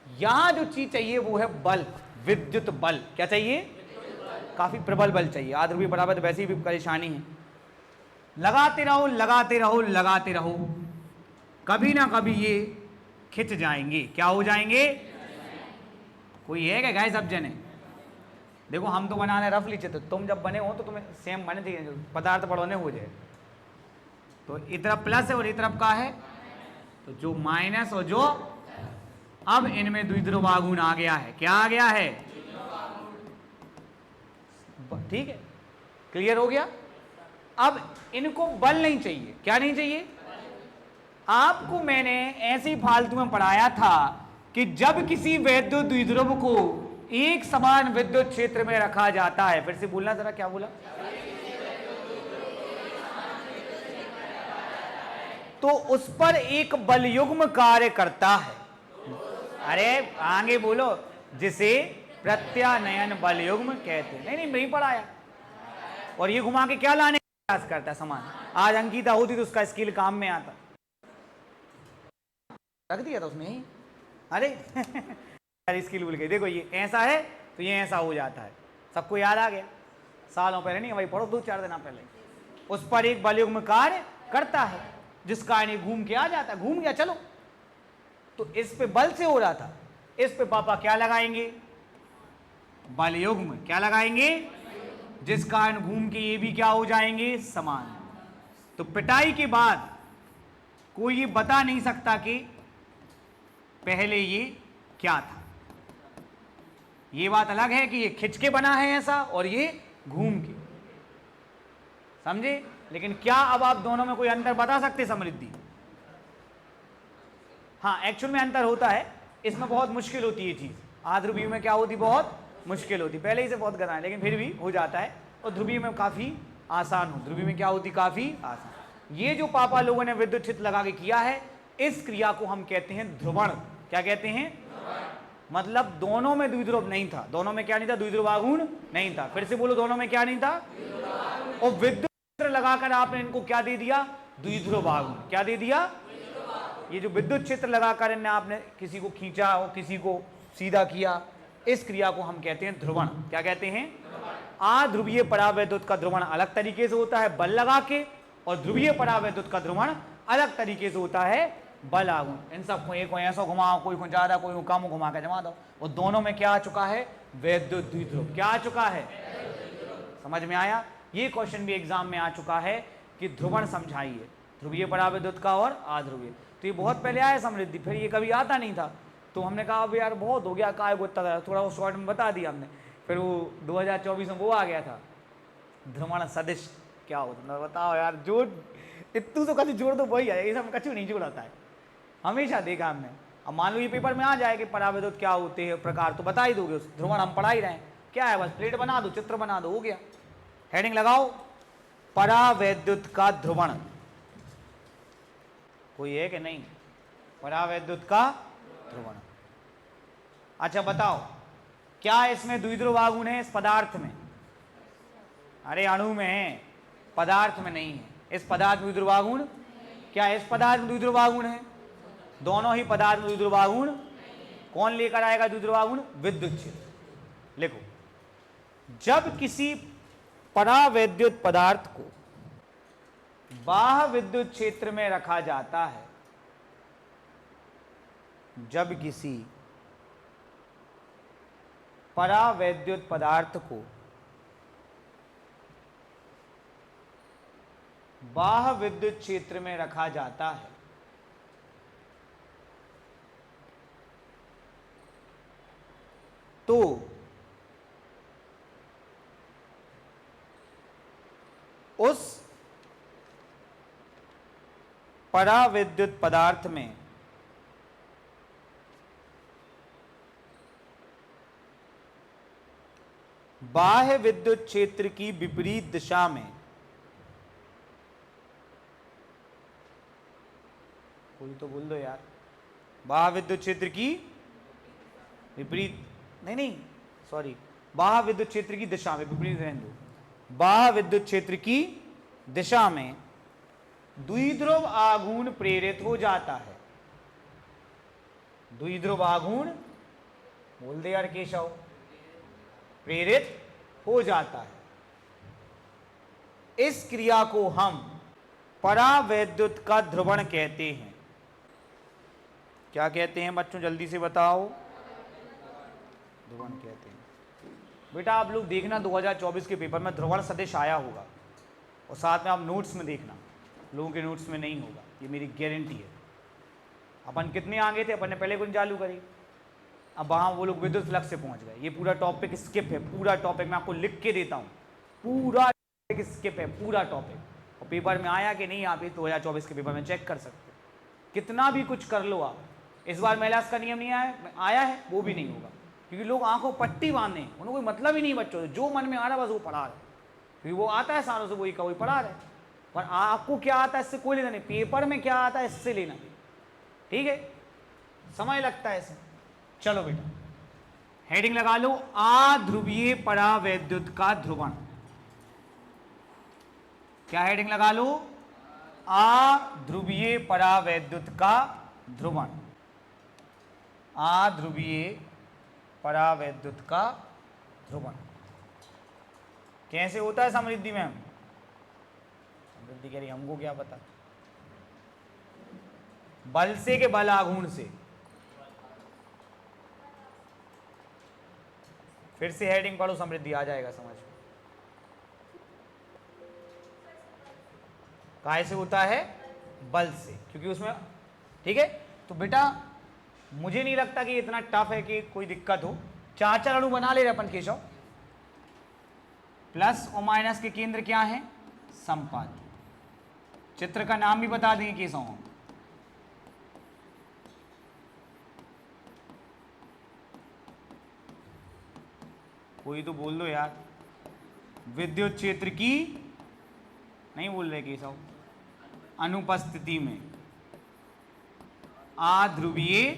यहां जो चीज चाहिए वो है बल, विद्युत बल। क्या चाहिए? काफी प्रबल बल चाहिए। आध्रुवीय बराबर वैसे ही भी परेशानी है। लगाते रहो लगाते रहो लगाते रहो, कभी ना कभी ये खिंच जाएंगे। क्या हो जाएंगे? कोई है क्या गाय सब जने? देखो हम तो बनाने रफली चित्र, तुम जब बने हो तो तुम्हें सेम बने थे, पदार्थ पढ़ोने हो जाए। तो इस तरफ प्लस है और इस तरफ का है, तो जो माइनस और जो, अब इनमें द्विध्रुव आघूर्ण आ गया है। क्या आ गया है? ठीक है, क्लियर हो गया। अब इनको बल नहीं चाहिए। क्या नहीं चाहिए? आपको मैंने ऐसे ही फालतू में पढ़ाया था कि जब किसी वैद्युत द्विध्रुव को एक समान विद्युत क्षेत्र में रखा जाता है, फिर से बोलना जरा, क्या बोला? तो उस पर एक बलयुग्म कार्य करता है। अरे आगे बोलो, जिसे प्रत्यानयन बलयुग्म कहते हैं। नहीं नहीं पढ़ाया। और ये घुमा के क्या लाने का प्रयास करता है समान। आज अंकिता होती तो उसका स्किल काम में आता। रख दिया था उसने। अरे स्किल भूल गई। देखो ये ऐसा है तो ये ऐसा हो जाता है। सबको याद आ गया? सालों पहले नहीं भाई, पढ़ो 2-4 दिन पहले। उस पर एक बलयुग्म कार्य करता है जिस कारण ये घूम के आ जाता है। घूम गया, चलो। तो इस पे बल से हो रहा था, इस पे पापा क्या लगाएंगे? बलयुग्म। क्या लगाएंगे? जिस कारण घूम के ये भी क्या हो जाएंगे? समान। तो पिटाई के बाद कोई ये बता नहीं सकता कि पहले ये क्या था। ये बात अलग है कि ये खिंच के बना है ऐसा और ये घूम के, समझे? लेकिन क्या अब आप दोनों में कोई अंतर बता सकते? समृद्धि, हाँ एक्चुअल में अंतर होता है। इसमें बहुत मुश्किल होती है ये चीज। आध्रुवीय में क्या होती? बहुत मुश्किल होती। पहले ही से बहुत गधा है लेकिन फिर भी हो जाता है। और ध्रुवीय में काफी आसान हो। ध्रुवीय में क्या होती? काफी आसान। ये जो पापा लोगों ने विद्युत क्षेत्र लगा के किया है, इस क्रिया को हम कहते हैं ध्रुवण। क्या कहते हैं? मतलब दोनों में द्विध्रुव नहीं था। दोनों में क्या नहीं था? द्विध्रुव आघूर्ण नहीं था। फिर से बोलो, दोनों में क्या नहीं था? और विद्युत क्षेत्र लगाकर आपने इनको क्या दे दिया? द्विध्रुव आघूर्ण। क्या दे दिया? ये जो विद्युत क्षेत्र लगाकर इनने आपने किसी को खींचा और किसी को सीधा किया, इस क्रिया को हम कहते हैं ध्रुवण। क्या कहते हैं? अध्रुवीय परावैद्युत का ध्रुवण अलग तरीके से होता है बल लगा के, और ध्रुवीय परावैद्युत का ध्रुवण अलग तरीके से होता है बल आघूर्ण। इन सबको एक को ऐसा घुमाओ, कोई को ज्यादा कोई को कम घुमा के जमा दो, और दोनों में क्या आ चुका है? वैद्युत द्विध्रुव। क्या आ चुका है? समझ में आया? ये क्वेश्चन भी एग्जाम में आ चुका है कि ध्रुवण समझाइए, ध्रुवीय परावैद्युत का और अध्रुवीय। तो ये बहुत पहले आया समृद्धि, फिर ये कभी आता नहीं था। तो हमने कहा अब यार बहुत हो गया, काय को थोड़ा वो शॉर्ट में बता दिया हमने। फिर वो 2024 में वो आ गया था, ध्रुवण सदिश क्या होता है बताओ यार। जोड़ इतू तो कभी जोड़ दो वही है, ये सब कछु नहीं जोड़ता है, हमेशा देखा हमने। अब मान लो ये पेपर में आ जाए कि परावैद्युत क्या होते हैं प्रकार, तो बता ही दोगे। उस ध्रुवण हम पढ़ा ही रहे हैं, क्या है बस प्लेट बना दो, चित्र बना दो, हो गया। हेडिंग लगाओ, परावैद्युत का ध्रुवण। कोई है कि नहीं? परावैद्युत का ध्रुवण। अच्छा बताओ, क्या इसमें द्विध्रुव आघूर्ण है? इस पदार्थ में? अरे अणु में है, पदार्थ में नहीं है। इस पदार्थ में द्विध्रुव आघूर्ण? क्या इस पदार्थ में द्विध्रुव आघूर्ण है? दोनों ही पदार्थ में द्विध्रुव आघूर्ण। कौन लेकर आएगा द्विध्रुव आघूर्ण? विद्युत क्षेत्र। लिखो, जब किसी परावैद्युत पदार्थ को बाह्य विद्युत क्षेत्र में रखा जाता है, जब किसी परावैद्युत पदार्थ को बाह्य विद्युत क्षेत्र में रखा जाता है, तो उस परावैद्युत पदार्थ में बाह्य विद्युत क्षेत्र की विपरीत दिशा में, कोई तो बोल दो यार, बाह्य विद्युत क्षेत्र की विपरीत, नहीं सॉरी, बाह्य विद्युत क्षेत्र की दिशा में, विपरीत रहने दो, बाह्य विद्युत क्षेत्र की दिशा में द्विध्रुव आघूर्ण प्रेरित हो जाता है। द्विध्रुव आघूर्ण बोल दे यार केशव, प्रेरित हो जाता है। इस क्रिया को हम परावैद्युत का ध्रुवण कहते हैं। क्या कहते हैं बच्चों, जल्दी से बताओ। ध्रुवण कहते हैं। बेटा आप लोग देखना 2024 के पेपर में ध्रुवण सदिश आया होगा, और साथ में आप नोट्स में देखना, लोगों के नोट्स में नहीं होगा, ये मेरी गारंटी है। अपन कितने आगे थे, अपन ने पहले कौन चालू करी, अब वहाँ वो लोग विद्युत फ्लक्स से पहुँच गए। ये पूरा टॉपिक स्किप है, पूरा टॉपिक मैं आपको लिख के देता हूँ, पूरा टॉपिक स्किप है, पूरा टॉपिक। और पेपर में आया कि नहीं, आप ये 2024 के पेपर में चेक कर सकते हो। कितना भी कुछ कर लो आप, इस बार मेलास का नियम नहीं आया है, वो भी नहीं होगा, क्योंकि लोग आंखों पट्टी बांधे, उन्हें कोई मतलब ही नहीं बच्चों, जो मन में आ रहा है बस वो पढ़ा रहे, क्योंकि वो आता है सालों से वही का वही पढ़ा रहे। पर आपको क्या आता है इससे कोई लेना नहीं, पेपर में क्या आता है इससे लेना नहीं, ठीक है, समय लगता है इसमें। चलो बेटा हेडिंग लगा लो, आध्रुवीय परावैद्युत का ध्रुवण। क्या हेडिंग लगा लो, आध्रुवीय परावैद्युत का ध्रुवण। आध्रुवीय परावैद्युत का ध्रुवण कैसे होता है समृद्धि में? समृद्धि कह रही हमको क्या पता, बल से के बल आघूर्ण से। फिर से हेडिंग पढ़ो, समृद्धि आ जाएगा समझ में। काहे से होता है? बल से, क्योंकि उसमें, ठीक है। तो बेटा मुझे नहीं लगता कि इतना टफ है कि कोई दिक्कत हो। चार चार अणु बना ले रहे अपन केशव। प्लस और माइनस के केंद्र क्या है? संपाती। चित्र का नाम भी बता देंगे केशव हम। कोई तो बोल दो यार, विद्युत क्षेत्र की नहीं बोल रहे केशव, अनुपस्थिति में आध्रुवीय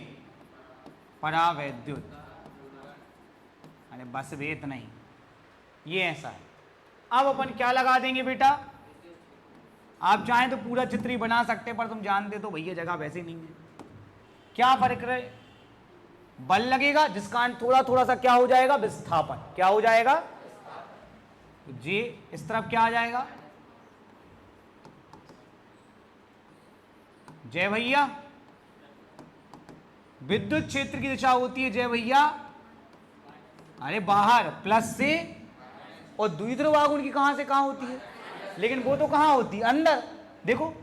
परावैद्युत। अरे बस वेत नहीं, ये ऐसा है। अब अपन क्या लगा देंगे बेटा, आप चाहें तो पूरा चित्र ही बना सकते, पर तुम जानते तो भैया जगह वैसे नहीं है। क्या फर्क रहे, बल लगेगा जिसका थोड़ा थोड़ा सा क्या हो जाएगा, विस्थापन। क्या हो जाएगा? जी इस तरफ क्या आ जाएगा? जय भैया, विद्युत क्षेत्र की दिशा होती है जय भैया, अरे बाहर प्लस से, और द्विध्रुव आघूर्ण की कहां से कहां होती है, लेकिन वो तो कहां होती है? अंदर। देखो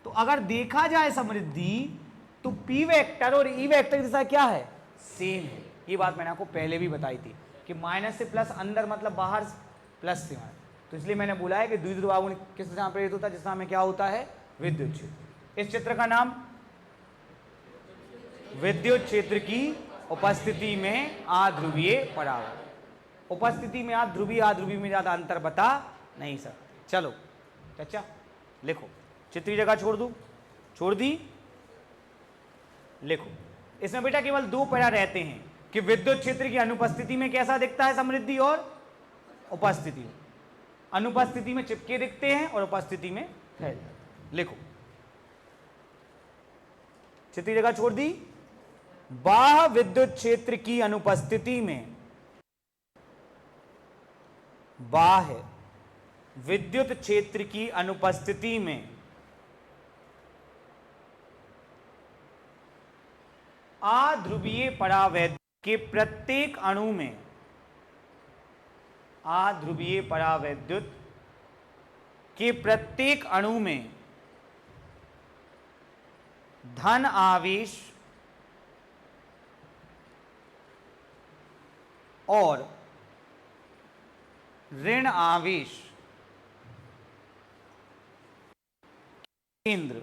तो अगर देखा जाए समृद्धि, तो पी वेक्टर और ई वेक्टर की दिशा क्या है? सेम है। ये बात मैंने आपको पहले भी बताई थी कि माइनस से प्लस अंदर मतलब बाहर, प्लस से माइनस। तो इसलिए मैंने बोला है कि द्विध्रुव आघूर्ण किस दिशा में प्रेरित होता है? जिस दिशा में क्या होता है? विद्युत क्षेत्र। इस चित्र का नाम विद्युत क्षेत्र की उपस्थिति में आध्रुवीय परावैद्युत। उपस्थिति में आप ध्रुवीय आध्रुवीय में ज्यादा अंतर बता नहीं सकते। चलो चाचा लिखो, चित्र की जगह छोड़ दूं, छोड़ दी, लिखो। इसमें बेटा केवल दो पैरा रहते हैं कि विद्युत क्षेत्र की अनुपस्थिति में कैसा दिखता है समृद्धि, और उपस्थिति में। अनुपस्थिति में चिपके दिखते हैं और उपस्थिति में फैल जाते हैं। लिखो, चित्र की जगह छोड़ दी। बाह्य विद्युत क्षेत्र की अनुपस्थिति में, बाह्य विद्युत क्षेत्र की अनुपस्थिति में आध्रुवीय परावैद्युत के प्रत्येक अणु में, आध्रुवीय परावैद्युत के प्रत्येक अणु में धन आवेश और ऋण आवेश केंद्र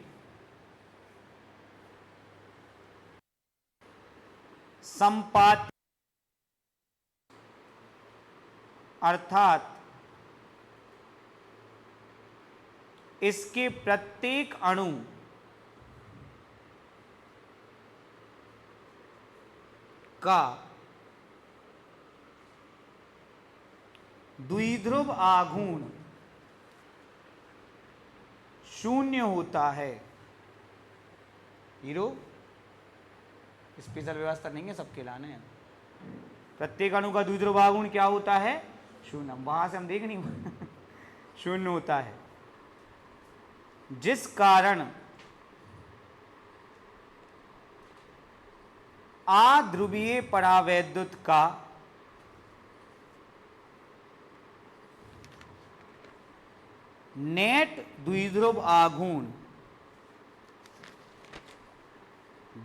संपात, अर्थात इसके प्रत्येक अणु का द्विध्रुव आघूर्ण शून्य होता है। हीरो स्पेशल व्यवस्था नहीं है, सबके लाने हैं। प्रत्येक अणु का द्विध्रुव आघूर्ण क्या होता है? शून्य। वहां से हम देख नहीं शून्य होता है, जिस कारण आध्रुवीय परावैद्युत का नेट द्विध्रुव आघूर्ण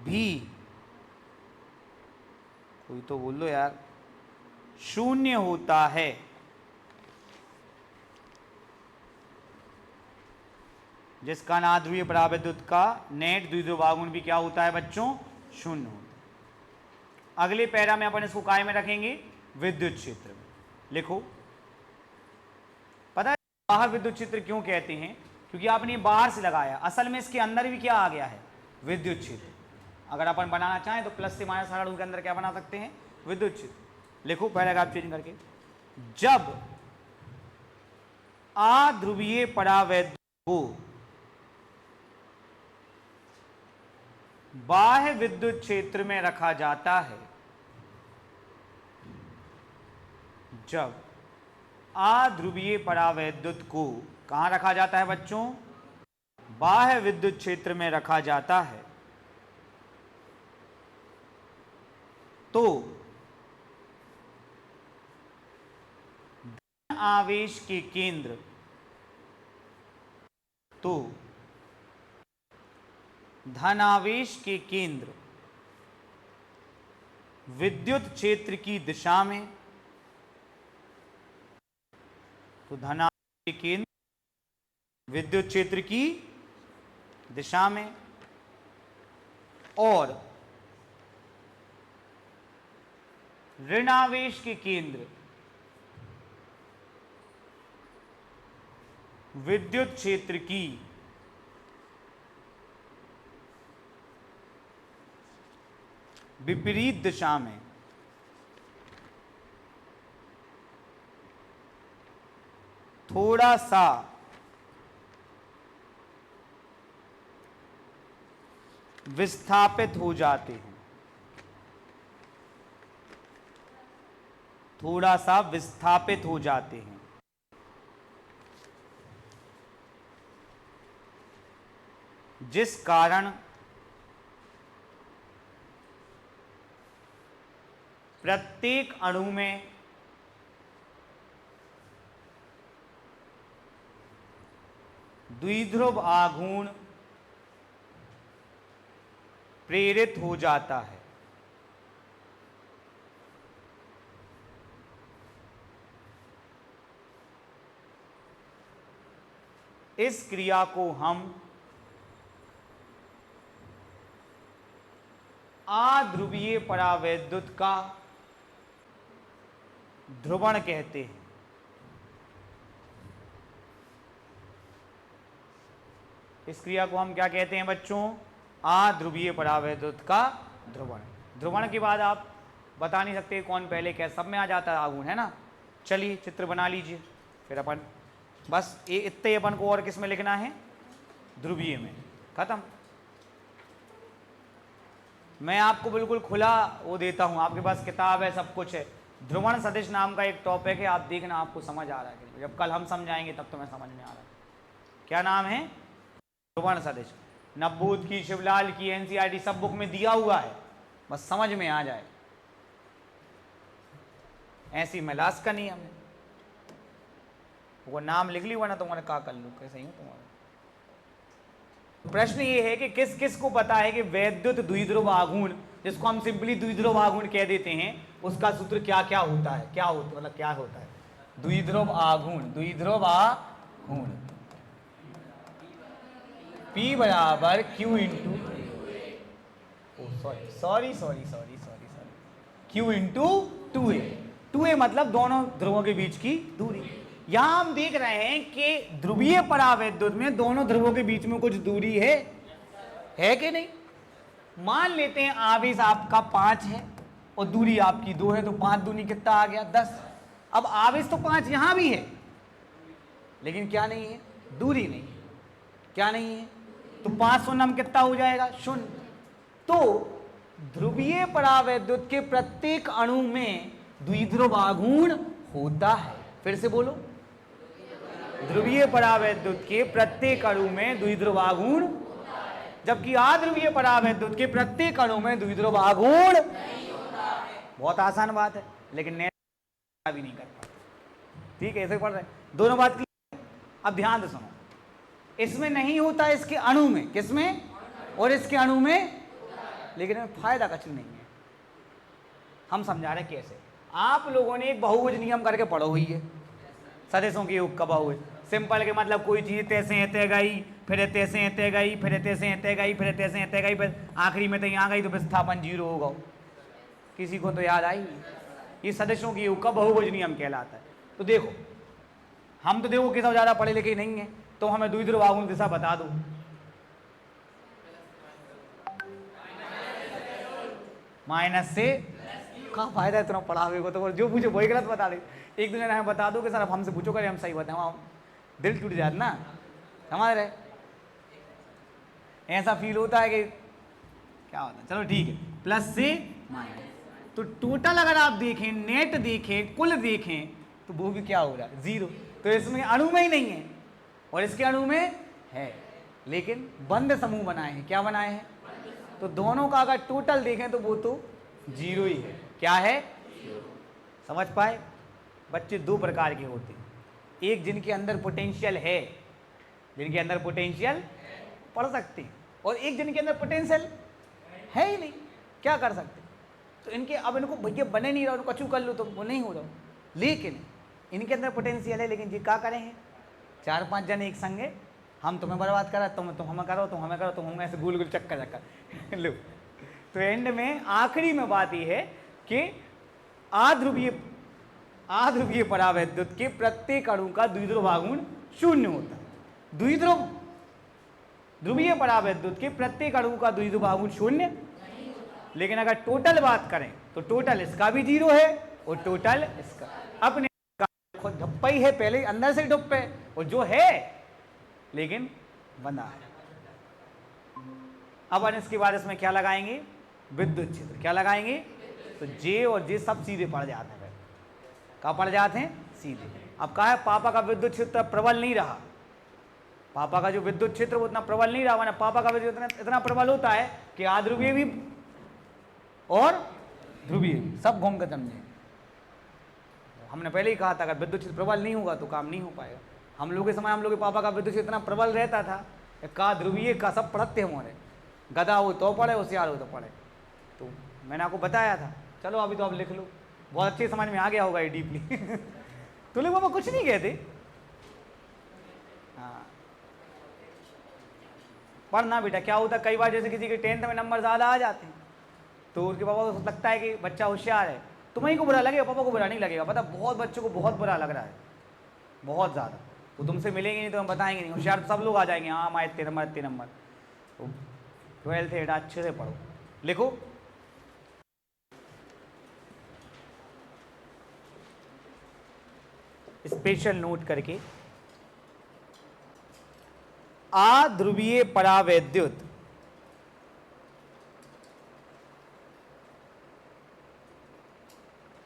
भी, कोई तो बोल लो यार, शून्य होता है। जिस कारण आध्रुवीय परावैद्युत का नेट द्विध्रुव आघूर्ण भी क्या होता है बच्चों? शून्य होता है। अगले पैरा में अपन इसको काय में रखेंगे? विद्युत क्षेत्र में। लिखो, पता है बाहर विद्युत क्षेत्र क्यों कहते हैं? क्योंकि आपने बाहर से लगाया, असल में इसके अंदर भी क्या आ गया है? विद्युत क्षेत्र। अगर अपन बनाना चाहें तो प्लस से माइनस हर अणु के अंदर क्या बना सकते हैं? विद्युत क्षेत्र। लिखो पैराग्राफ चेंज करके, जब आध्रुवीय परावैद्युत को बाह्य विद्युत क्षेत्र में रखा जाता है, जब आध्रुवीय परावैद्युत को कहां रखा जाता है बच्चों? बाह्य विद्युत क्षेत्र में रखा जाता है, तो धन आवेश के केंद्र, तो धनावेश के केंद्र विद्युत क्षेत्र की दिशा में, तो धनावेश के केंद्र विद्युत क्षेत्र की दिशा में, और ऋणावेश के केंद्र विद्युत क्षेत्र की विपरीत दिशा में। थोड़ा सा विस्थापित हो जाते हैं, थोड़ा सा विस्थापित हो जाते हैं, जिस कारण प्रत्येक अणु में द्विध्रुव आघूर्ण प्रेरित हो जाता है। इस क्रिया को हम आध्रुवीय परावैद्युत का ध्रुवण कहते हैं। इस क्रिया को हम क्या कहते हैं बच्चों? आध्रुवीय परावैद्युत का ध्रुवण। ध्रुवण के बाद आप बता नहीं सकते कौन पहले क्या, सब में आ जाता है आघूर्ण, है ना। चलिए चित्र बना लीजिए, फिर अपन बस ये इतने अपन को और किस में लिखना है? ध्रुवीय में। खत्म। मैं आपको बिल्कुल खुला वो देता हूं, आपके पास किताब है, सब कुछ है। ध्रुवण सदिश नाम का एक टॉपिक है, आप देखना आपको समझ आ रहा है। जब कल हम समझाएंगे तब तुम्हें समझ में आ रहा है। क्या नाम है? ध्रुवण सदिश। नब्बोध की, शिवलाल की, एनसीईआरटी सब बुक में दिया हुआ है, बस समझ में आ जाए। ऐसी मिलास का नहीं हमें, वो नाम लिख ली वरना तुम्हारे का कर लूँ कैसे ही तुम्हारा। प्रश्न ये है कि किस किस को पता है कि वैद्युत द्विध्रुव आघूर्ण, जिसको हम सिंपली द्विध्रुव आघूर्ण कह देते हैं, उसका सूत्र क्या क्या होता है? क्या होता मतलब क्या होता है? द्विध्रुव आघूर्ण। द्विध्रुव आघूर्ण P बराबर Q into Q into 2a। 2a मतलब दोनों ध्रुवों के बीच की दूरी। यहां हम देख रहे हैं कि ध्रुवीय परावैद्युत में दोनों ध्रुवों के बीच में कुछ दूरी है कि नहीं? मान लेते हैं आवेश आपका 5 है और दूरी आपकी 2 है, तो 5 दूनी कितना आ गया? 10। अब आवेश तो 5 यहां भी है, लेकिन क्या नहीं है? दूरी नहीं है। क्या नहीं है? तो 5 शून्य कितना हो जाएगा? 0। तो ध्रुवीय परावैद्युत के प्रत्येक अणु में द्विध्रुव आघूर्ण होता है। फिर से बोलो, ध्रुवीय परावैद्युत के प्रत्येक अणु में द्विध्रुव आघूर्ण, जबकि अध्रुवीय परावैद्युत के प्रत्येक अणु में द्विध्रुव आघूर्ण। बहुत आसान बात है, लेकिन भी नहीं कर पाते। ठीक है, ऐसे पढ़ रहे दोनों बात की। अब ध्यान से सुनो, इसमें नहीं होता इसके अणु में, किसमें, और इसके अणु में, लेकिन फायदा कुछ नहीं है। हम समझा रहे कैसे। आप लोगों ने एक बहुभुज नियम करके पढ़ो हुई है, सदिशों के योग का बहुभुज। सिंपल के मतलब कोई चीज तैसे तय गई, फिर तैसे तय गई, फिर तैसे तय गई, फिर तैसे तय गई, फिर आखिरी में तो यहाँ गई तो विस्थापन 0 होगा। किसी को तो याद आई? ये सदिशों के योग का बहुभुज नियम कहलाता है। तो देखो, हम तो देखो किस ज्यादा पढ़े लिखे नहीं है, तो हमें द्विध्रुव आघूर्ण दिशा बता दो। माइनस से का फायदा इतना पढ़ावे को, तो जो पूछो वही गलत बता दे। एक दूसरे हमें बता दो कि सर अब हमसे पूछो करे हम सही बताएं, हम दिल टूट जाता ना, समझ रहे? ऐसा फील होता है कि क्या होता है। चलो ठीक है, प्लस से माइनस, तो टोटल अगर आप देखें, नेट देखें, कुल देखें, तो वो भी क्या हो रहा है, 0। तो इसमें अणु में ही नहीं है और इसके अणु में है, लेकिन बंद समूह बनाए हैं। क्या बनाए हैं? तो दोनों का अगर टोटल देखें तो वो तो 0 ही है। क्या है? समझ पाए? बच्चे दो प्रकार के होते हैं, एक जिनके अंदर पोटेंशियल है, जिनके अंदर पोटेंशियल पढ़ सकते हैं, और एक जिनके अंदर पोटेंशियल है ही नहीं, क्या कर सकते। तो इनके, अब इनको भैया बने नहीं रहा, उनको कचू कर लो तो वो नहीं हो रहा, लेकिन इनके अंदर पोटेंशियल है। लेकिन जी क्या करें हैं, 4-5 जन एक संगे, हम तुम्हें बर्बाद करा, तुम हमें करो, तुम हमें करो, तुम हमें, ऐसे गोल गोल चक्कर चक्कर लो। तो एंड में आखिरी में बात यह है कि अध्रुवीय परावैद्युत के प्रत्येक अणु का द्विध्रुव आघूर्ण 0 होता है। ध्रुवीय परावैद्युत के प्रत्येक अणु का द्विध्रुव आघूर्ण 0, लेकिन अगर टोटल बात करें तो टोटल इसका भी 0 है और टोटल इसका। अपने खुद ढप्पा ही है, पहले अंदर से ढप्पे, और जो है लेकिन बंधा है। अब इसके बाद इसमें क्या लगाएंगे, विद्युत क्षेत्र। क्या लगाएंगे? तो जे और जे सब सीधे पड़ जाते हैं। कहाँ पड़ जाते हैं? सीधे। अब कहा है पापा का विद्युत क्षेत्र प्रबल नहीं रहा, पापा का जो विद्युत क्षेत्र वो उतना प्रबल नहीं रहा, पापा का विद्युत इतना प्रबल होता है कि अध्रुवीय भी और ध्रुवीय भी सब घूम कर जम जाए। हमने पहले ही कहा था अगर विद्युत क्षेत्र प्रबल नहीं होगा तो काम नहीं हो पाएगा। हम लोग के समय हम लोग के पापा का विद्युत क्षेत्र इतना प्रबल रहता था, का ध्रुवीय का सब पढ़ते हमारे, गधा हो तो पढ़े, होशियार हो तो पढ़े। तो मैंने आपको बताया था। चलो अभी तो आप लिख लो, बहुत अच्छे समझ में आ गया होगा ये डीपली। तो लोग बाबा कुछ नहीं कहते। हाँ, पढ़ना बेटा। क्या होता कई बार जैसे किसी के 10th में नंबर ज़्यादा आ जाते हैं तो उनके पापा को लगता है कि बच्चा होशियार है, तुम्हें को बुरा लगेगा, पापा को बुरा नहीं लगेगा। पता बहुत बच्चों को बहुत बुरा लग रहा है, बहुत ज़्यादा। वो तुमसे मिलेंगे नहीं तो हम बताएंगे नहीं, होशियार तो सब लोग आ जाएंगे, हाँ हमारे इतने नंबर। तो 12th बेटा अच्छे से पढ़ो, लिखो। स्पेशल नोट करके, अध्रुवीय परावैद्युत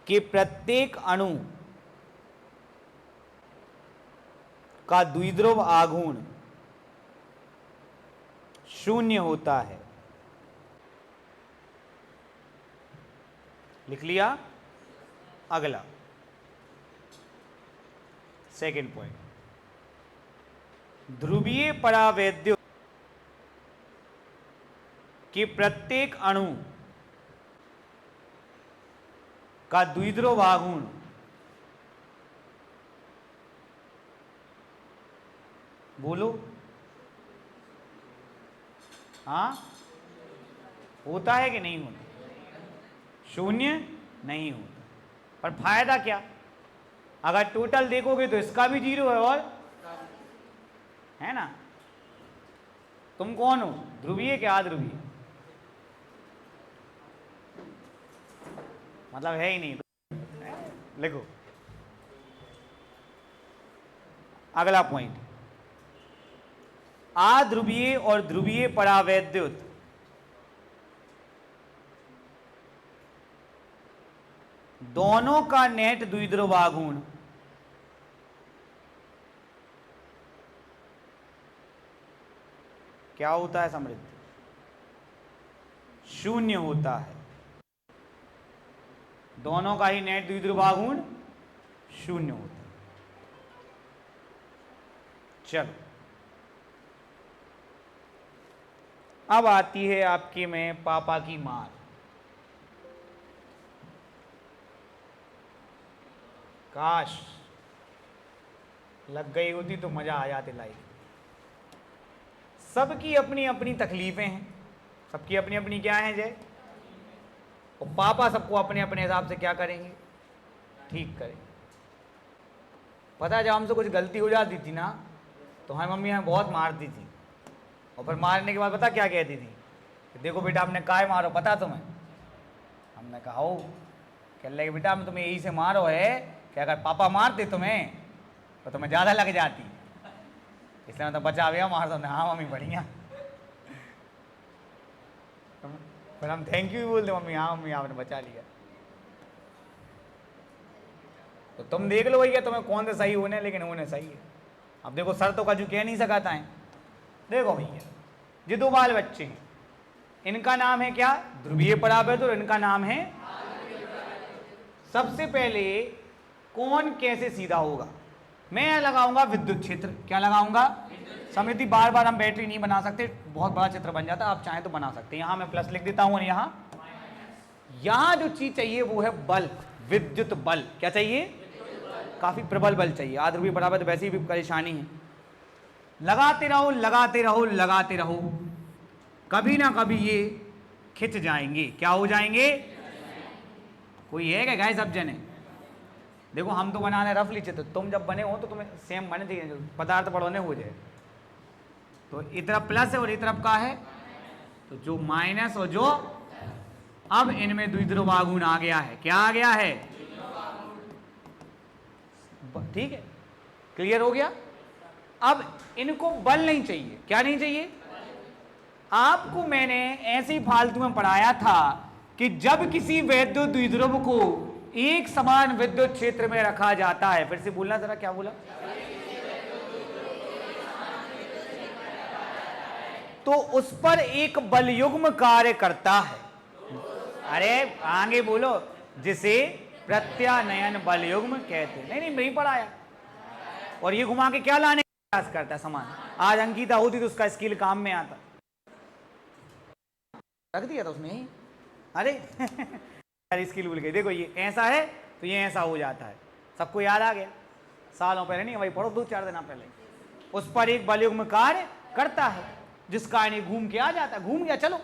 के प्रत्येक अणु का द्विध्रुव आघूर्ण 0 होता है। लिख लिया? अगला सेकंड पॉइंट, ध्रुवीय परावैद्युत के प्रत्येक अणु का द्विध्रुव आघूर्ण बोलो, हाँ होता है कि नहीं होता? 0 नहीं होता। पर फायदा क्या, अगर टोटल देखोगे तो इसका भी 0 है और है ना। तुम कौन हो, ध्रुवीय क्या अध्रुवीय? मतलब है ही नहीं। लिखो अगला पॉइंट, अध्रुवीय और ध्रुवीय परावैद्युत दोनों का नेट द्विध्रुव आघूर्ण क्या होता है समृद्धि? शून्य होता है। दोनों का ही नेट द्विध्रुव आघूर्ण शून्य होता है। चलो अब आती है आपके में पापा की मार। काश लग गई होती तो मजा आ जाती लाइफ। सबकी अपनी अपनी तकलीफें हैं, सबकी अपनी अपनी क्या है जय, और पापा सबको अपने अपने हिसाब से क्या करेंगे, ठीक करेंगे। पता है जब हमसे कुछ गलती हो जाती थी ना तो हमारी मम्मी हमें बहुत मारती थी, और फिर मारने के बाद पता क्या कहती थी कि देखो बेटा आपने काहे मारो पता तुम्हें? हमने कहा हो, कह लगे बेटा हम तुम्हें यही से मारो है कि अगर पापा मारते तुम्हें तो तुम्हें ज़्यादा लग जाती, इसलिए मैं तो बचा गया मार दो। हाँ मम्मी बढ़िया। फिर हम थैंक यू भी बोलते मम्मी, हाँ मम्मी आपने बचा लिया। तो तुम देख लो भैया तुम्हें कौन से सही होने, लेकिन होने सही है। अब देखो सर तो कजू कह नहीं सकाता है। देखो भैया ये दो बाल बच्चे हैं, इनका नाम है क्या, ध्रुवीय परावैद्युत, और इनका नाम है। सबसे पहले कौन कैसे सीधा होगा, मैं लगाऊंगा विद्युत क्षेत्र। क्या लगाऊंगा? समृद्धि बार बार हम बैटरी नहीं बना सकते, बहुत बड़ा चित्र बन जाता, आप चाहें तो बना सकते हैं। यहां मैं प्लस लिख देता हूं, और यहां जो चीज चाहिए वो है बल, विद्युत बल। क्या चाहिए? काफी प्रबल बल चाहिए। आध्रुवीय परावैद्युत वैसे भी परेशानी है, लगाते रहो लगाते रहो लगाते रहो, कभी ना कभी ये खिंच जाएंगे। क्या हो जाएंगे? कोई है क्या गाय सब जने? देखो हम तो बना रहे रफली चित्र, तुम जब बने हो तो तुम्हें सेम बने चाहिए, पदार्थ पढ़ोने हो जाए। तो इस तरफ प्लस है और इस तरफ का है, तो जो माइनस और जो, अब इनमें द्विध्रुव आघूर्ण आ गया है। क्या आ गया है? ठीक है, क्लियर हो गया। अब इनको बल नहीं चाहिए। क्या नहीं चाहिए? आपको मैंने ऐसे ही फालतू में पढ़ाया था कि जब किसी वैद्युत द्विध्रुव को एक समान विद्युत क्षेत्र में रखा जाता है, फिर से बोलना जरा, क्या बोला? तो उस पर एक बलयुग्म कार्य करता है। अरे आगे बोलो, जिसे प्रत्यानयन बलयुग्म कहते हैं। नहीं नहीं पढ़ाया। और ये घुमा के क्या लाने का प्रयास करता है समान। आज अंकिता होती तो उसका स्किल काम में आता, रख दिया था उसने। अरे यार स्किल भूल गई। देखो ये ऐसा है तो ये ऐसा हो जाता है, सबको याद आ गया। सालों पहले नहीं भाई, पढ़ो 2-4 दिन पहले। उस पर एक बलयुग्म कार्य करता है जिस कारण ये घूम के आ जाता है। घूम गया चलो,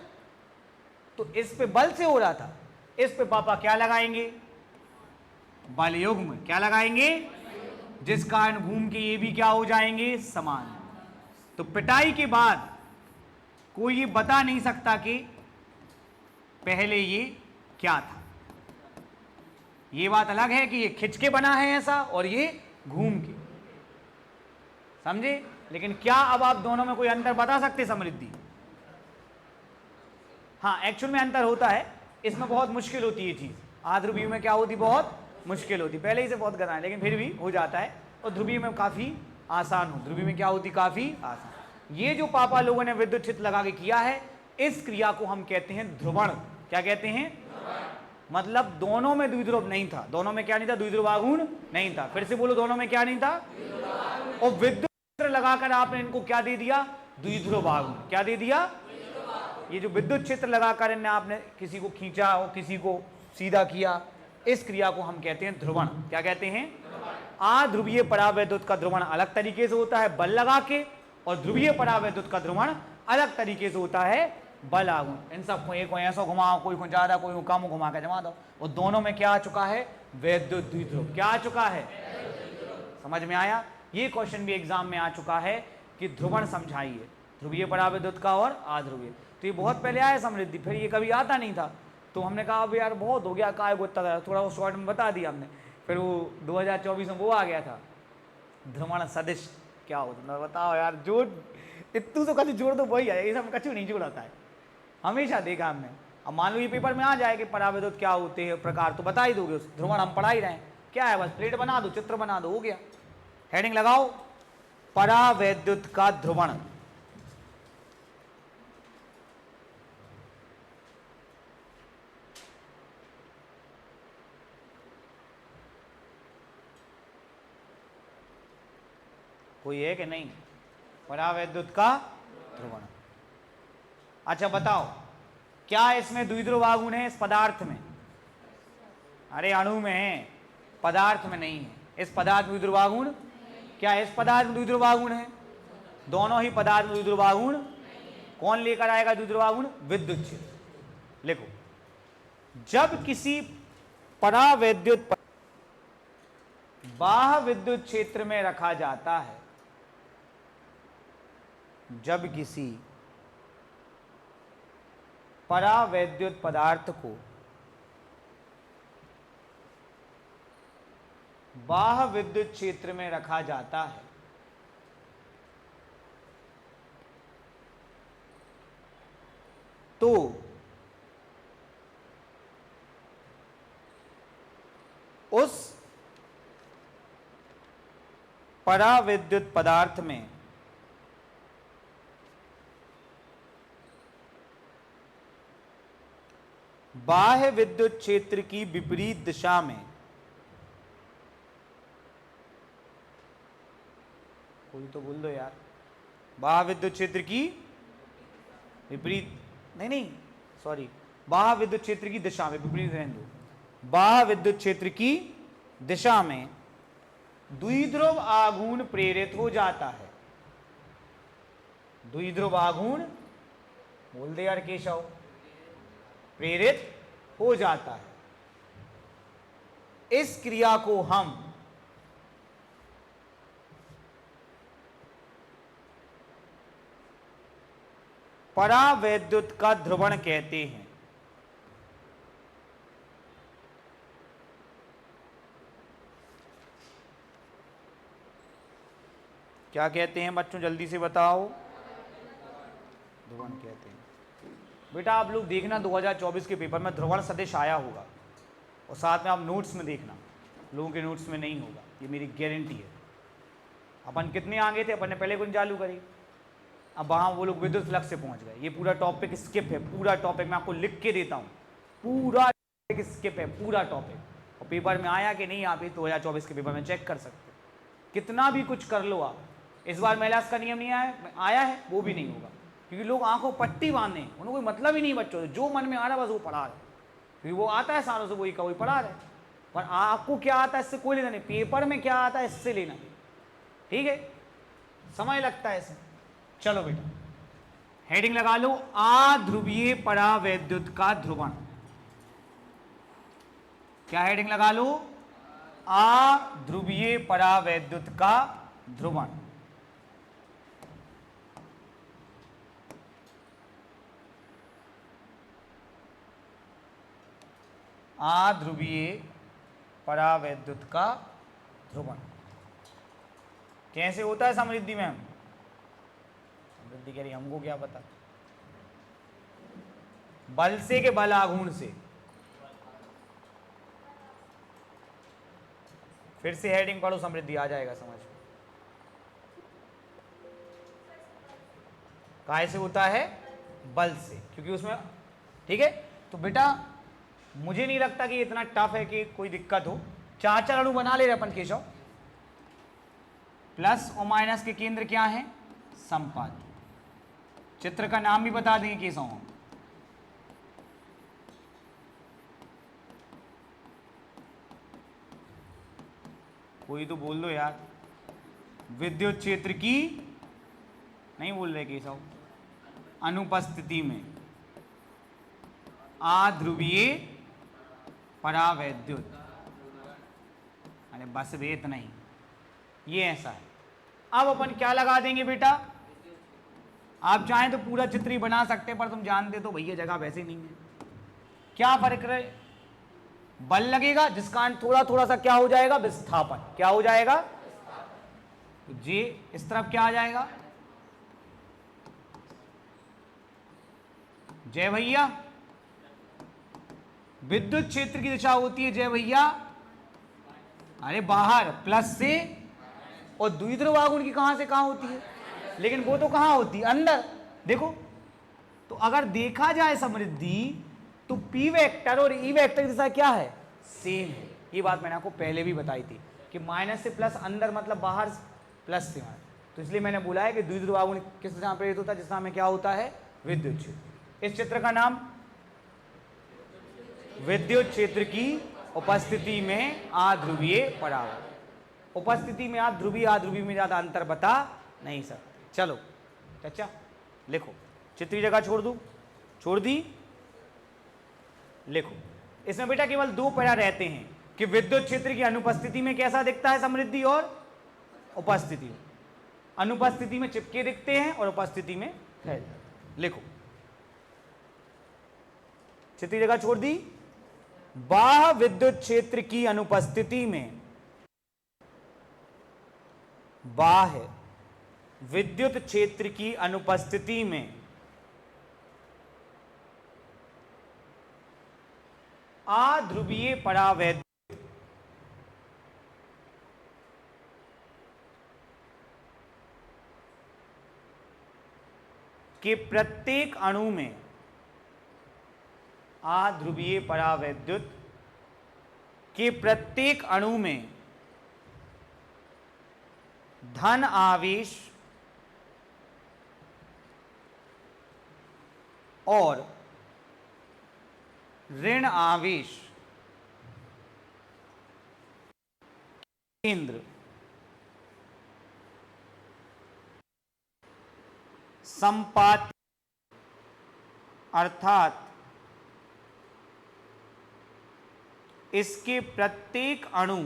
तो इस पे बल से हो रहा था, इस पे पापा क्या लगाएंगे? बलयुग्म। क्या लगाएंगे? जिस कारण घूम के ये भी क्या हो जाएंगे? समान। तो पिटाई के बाद कोई ये बता नहीं सकता कि पहले ये क्या था। ये बात अलग है कि ये खिंच के बना है ऐसा और ये घूम के, समझे? लेकिन क्या अब आप दोनों में कोई अंतर बता सकते समृद्धि? हाँ एक्चुअल में अंतर होता है, इसमें बहुत मुश्किल होती है ये चीज। आध्रुवीय में क्या होती? बहुत मुश्किल होती, पहले ही से बहुत गदा है, लेकिन फिर भी हो जाता है। और ध्रुवीय में काफी आसान हो। ध्रुवीय में क्या होती? काफी आसान। ये जो पापा लोगों ने विद्युत क्षेत्र लगा के किया है, इस क्रिया को हम कहते हैं ध्रुवण। क्या कहते हैं? मतलब दोनों में द्विध्रुव नहीं था। दोनों में क्या नहीं था? द्विध्रुव आघूर्ण नहीं था। फिर से बोलो, दोनों में क्या नहीं था? और विद्युत क्षेत्र लगाकर आपने इनको क्या दे दिया? द्विध्रुव आघूर्ण। क्या दे दिया? ये जो विद्युत क्षेत्र लगाकर इन्हें आपने किसी को खींचा और किसी को सीधा किया, इस क्रिया को हम कहते हैं ध्रुवण। क्या कहते हैं? अध्रुवीय परावैद्युत का ध्रुवण अलग तरीके से होता है बल लगा के, और ध्रुवीय परावैद्युत का ध्रुवण अलग तरीके से होता है बल आघूर्ण। इन सबको एक को ऐसा घुमाओ, कोई को ज्यादा कोई को कम घुमा के जमा दो, और दोनों में क्या आ चुका है? वैद्युत द्विध्रुव। क्या आ चुका है? समझ में आया? ये क्वेश्चन भी एग्जाम में आ चुका है कि ध्रुवण समझाइए, ध्रुवीय परावैद्युत का और अध्रुवीय। तो ये बहुत पहले आया समृद्धि, फिर ये कभी आता नहीं था। तो हमने कहा अब यार बहुत हो गया, काय गोता थोड़ा वो शॉर्ट में बता दिया हमने। फिर वो 2024 में वो आ गया था ध्रुवण सदिश। क्या होता बताओ यार? जोड़ इतू तो कभी जोड़ दो वही है, ये सब कछु नहीं जोड़ आता है। हमेशा देखा हमने अब मान लो ये पेपर में आ जाए कि परावैद्युत क्या होते हैं प्रकार, तो बता ही दोगे। उस ध्रुवण हम पढ़ा ही रहे हैं, क्या है बस प्लेट बना दो, चित्र बना दो, हो गया। हेडिंग लगाओ परावैद्युत का ध्रुवण। कोई है कि नहीं? परावैद्युत का ध्रुवण। अच्छा बताओ, क्या इसमें द्विध्रुव आघूर्ण है इस पदार्थ में? अरे अणु में है, पदार्थ में नहीं है। इस पदार्थ में द्विध्रुव आघूर्ण, क्या इस पदार्थ में द्विध्रुव आघूर्ण है? दोनों ही पदार्थ में द्विध्रुव आघूर्ण। कौन लेकर आएगा द्विध्रुव आघूर्ण? विद्युत क्षेत्र। लिखो, जब किसी परावैद्युत बाह्य विद्युत क्षेत्र में रखा जाता है, जब किसी परावैद्युत पदार्थ को बाह्य विद्युत क्षेत्र में रखा जाता है, तो उस परावैद्युत पदार्थ में बाह्य विद्युत क्षेत्र की विपरीत दिशा में, कोई तो बोल दो यार, बाह्य विद्युत क्षेत्र की विपरीत, नहीं सॉरी, बाह्य विद्युत क्षेत्र की दिशा में, विपरीत रहने दो, बाह्य विद्युत क्षेत्र की दिशा में द्विध्रुव आघूर्ण प्रेरित हो जाता है। द्विध्रुव आघूर्ण, बोल दे यार केशव, प्रेरित हो जाता है। इस क्रिया को हम परावैद्युत का ध्रुवण कहते हैं। क्या कहते हैं बच्चों, जल्दी से बताओ? ध्रुवण कहते हैं। बेटा आप लोग देखना 2024 के पेपर में ध्रुवण सदिश आया होगा, और साथ में आप नोट्स में देखना, लोगों के नोट्स में नहीं होगा, ये मेरी गारंटी है। अपन कितने आगे थे, अपन ने पहले कौन चालू करी, अब वहाँ वो लोग विद्युत फ्लक्स से पहुँच गए। ये पूरा टॉपिक स्किप है, पूरा टॉपिक मैं आपको लिख के देता हूँ, पूरा स्किप है पूरा टॉपिक। और पेपर में आया कि नहीं, आप ये 2024 के पेपर में चेक कर सकते हो। कितना भी कुछ कर लो आप, इस बार मेलास का नियम नहीं आया है, वो भी नहीं होगा, क्योंकि लोग आंखों पट्टी बांधे, उन्हें कोई मतलब ही नहीं बच्चों से, जो मन में आ रहा है बस वो पढ़ा रहे, क्योंकि वो आता है सालों से वही का वही पढ़ा रहे। पर आपको क्या आता है इससे कोई लेना नहीं, पेपर में क्या आता है इससे लेना नहीं, ठीक है? समय लगता है इसमें। चलो बेटा हेडिंग लगा लो, आध्रुवीय परावैद्युत का ध्रुवण। क्या हेडिंग लगा लो? आध्रुवीय परावैद्युत का ध्रुवण। आध्रुवीय परावैद्युत का ध्रुवण कैसे होता है समृद्धि मैम? समृद्धि कह रही हमको क्या पता। बल से के बल आघूर्ण से। फिर से हेडिंग पढ़ो समृद्धि, आ जाएगा समझ में। काहे से होता है? बल से, क्योंकि उसमें, ठीक है? तो बेटा मुझे नहीं लगता कि इतना टफ है कि कोई दिक्कत हो। चार चार अणु बना ले रहे अपन केशव। प्लस और माइनस के केंद्र क्या है? संपाती। चित्र का नाम भी बता देंगे केशव हम। कोई तो बोल दो यार। विद्युत क्षेत्र की, नहीं बोल रहे केशव, अनुपस्थिति में आध्रुवीय परावैद्युत। अरे बस वे इतना ही, ये ऐसा है। अब अपन क्या लगा देंगे बेटा? आप चाहें तो पूरा चित्र ही बना सकते हैं, पर तुम जानते तो भैया जगह वैसे नहीं है। क्या फर्क रहे? बल लगेगा जिसका थोड़ा थोड़ा सा क्या हो जाएगा? विस्थापन। क्या हो जाएगा? जी इस तरफ क्या आ जाएगा? जय भैया, विद्युत क्षेत्र की दिशा होती है जय भैया, अरे बाहर प्लस से, और द्विध्रुव आघूर्ण की कहां से कहां होती है, लेकिन वो तो कहां होती है, अंदर। देखो, तो अगर देखा जाए समृद्धि, तो पी वेक्टर और ई वेक्टर की दिशा क्या है, सेम है। ये बात मैंने आपको पहले भी बताई थी कि माइनस से प्लस अंदर मतलब बाहर, प्लस से बाहर। तो इसलिए मैंने बोला है कि द्विध्रुव आघूर्ण किस दिशा में प्रेरित होता है, जिसका में क्या होता है, विद्युत क्षेत्र। इस क्षेत्र का नाम विद्युत क्षेत्र की उपस्थिति में आध्रुवीय परावर्तन। उपस्थिति में आप ध्रुवीय अध्रुवीय में ज्यादा अंतर बता नहीं सकते। चलो अच्छा लिखो, चित्र की जगह छोड़ दूं, छोड़ दी, लिखो। इसमें बेटा केवल दो पैरा रहते हैं कि विद्युत क्षेत्र की अनुपस्थिति में कैसा दिखता है समृद्धि, और उपस्थिति में। अनुपस्थिति में चिपके दिखते हैं और उपस्थिति में फैल जाते। लिखो, चित्र की जगह छोड़ दी। बाह्य विद्युत क्षेत्र की अनुपस्थिति में, बाह्य विद्युत क्षेत्र की अनुपस्थिति में अध्रुवीय परावैद्युत के प्रत्येक अणु में, अध्रुवीय परावैद्युत के प्रत्येक अणु में धन आवेश और ऋण आवेश केंद्र संपात, अर्थात इसके प्रत्येक अणु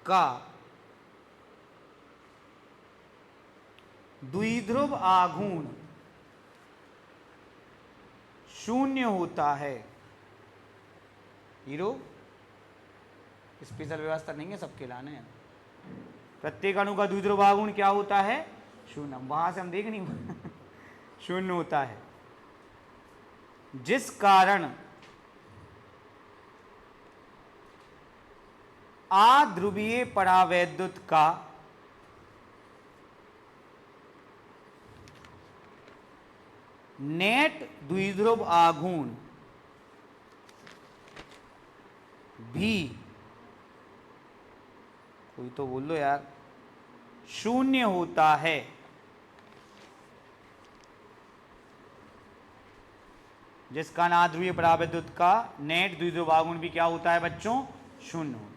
का द्विध्रुव आघूर्ण शून्य होता है। हीरो स्पेशल व्यवस्था नहीं है, सबके लाने हैं। प्रत्येक अणु का द्विध्रुव आघूर्ण क्या होता है, शून्य। वहां से हम देख नहीं शून्य होता है, जिस कारण अध्रुवीय परावैद्युत का नेट द्विध्रुव आघूर्ण भी, कोई तो बोल लो यार, शून्य होता है। जिसका अध्रुवीय परावैद्युत का नेट द्विध्रुव आघूर्ण भी क्या होता है बच्चों, शून्य होता है।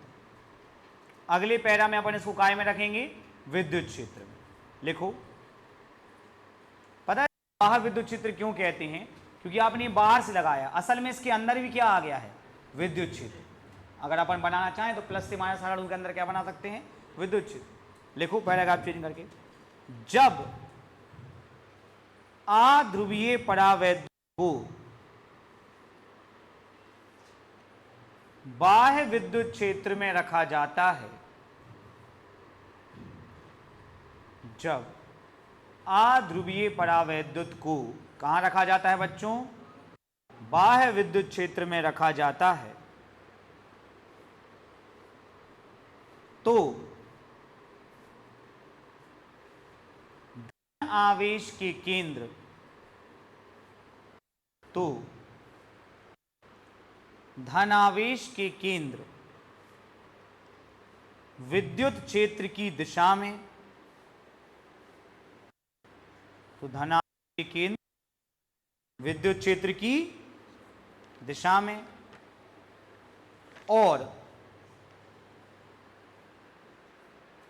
अगले पैरा में अपन इसको काय में रखेंगे, विद्युत क्षेत्र में। लिखो, पता है बाहर विद्युत क्षेत्र क्यों कहते हैं, क्योंकि आपने बाहर से लगाया, असल में इसके अंदर भी क्या आ गया है, विद्युत क्षेत्र। अगर अपन बनाना चाहें तो प्लस से माइनस हर अणु के अंदर क्या बना सकते हैं, विद्युत क्षेत्र। लिखो पैराग्राफ चेंज करके, जब अध्रुवीय परावैद्युत को बाह्य विद्युत क्षेत्र में रखा जाता है, जब अध्रुवीय परावैद्युत को कहां रखा जाता है बच्चों, बाह्य विद्युत क्षेत्र में रखा जाता है, तो धन आवेश के केंद्र, तो धनावेश के केंद्र विद्युत क्षेत्र की दिशा में, तो धनावेश के केंद्र विद्युत क्षेत्र की दिशा में, और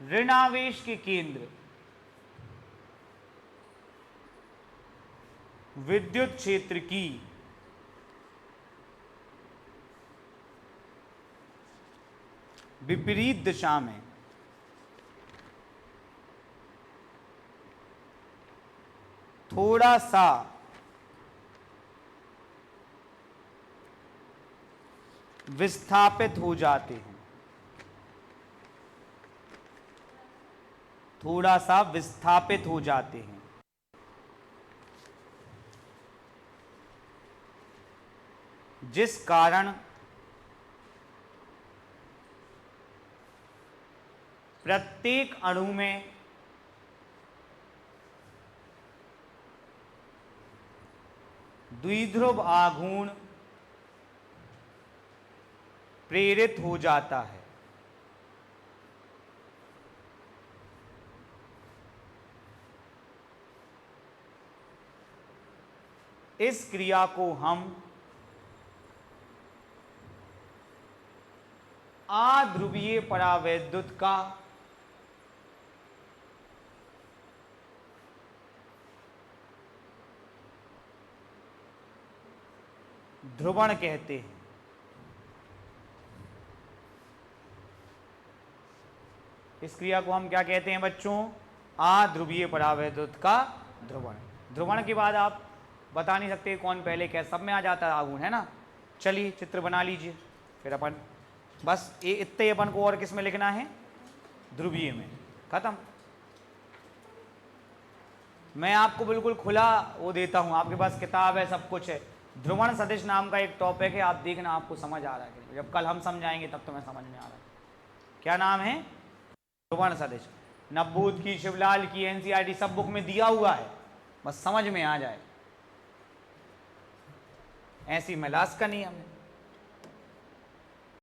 ऋणावेश के केंद्र विद्युत क्षेत्र की विपरीत दिशा में। थोड़ा सा विस्थापित हो जाते हैं, थोड़ा सा विस्थापित हो जाते हैं। जिस कारण प्रत्येक अणु में द्विध्रुव आघूर्ण प्रेरित हो जाता है। इस क्रिया को हम अध्रुवीय परावैद्युत का ध्रुवण कहते हैं। इस क्रिया को हम क्या कहते हैं बच्चों? अध्रुवीय परावैद्युत का ध्रुवण। ध्रुवण के बाद आप बता नहीं सकते कौन पहले क्या, सब में आ जाता है आघूर्ण, है ना। चलिए चित्र बना लीजिए फिर अपन, बस ये इतने अपन को और किस में लिखना है? ध्रुवीय में। खत्म। मैं आपको बिल्कुल खुला वो देता हूं, आपके पास किताब है, सब कुछ है। ध्रुवण सदिश नाम का एक टॉपिक है, आप देखना आपको समझ आ रहा है। जब कल हम समझाएंगे तब तुम्हें समझ में आ रहा है। क्या नाम है? ध्रुवण सदिश। नवबोध की, शिवलाल की, एनसीईआरटी सब बुक में दिया हुआ है, बस समझ में आ जाए। ऐसी मिलास का नियम है।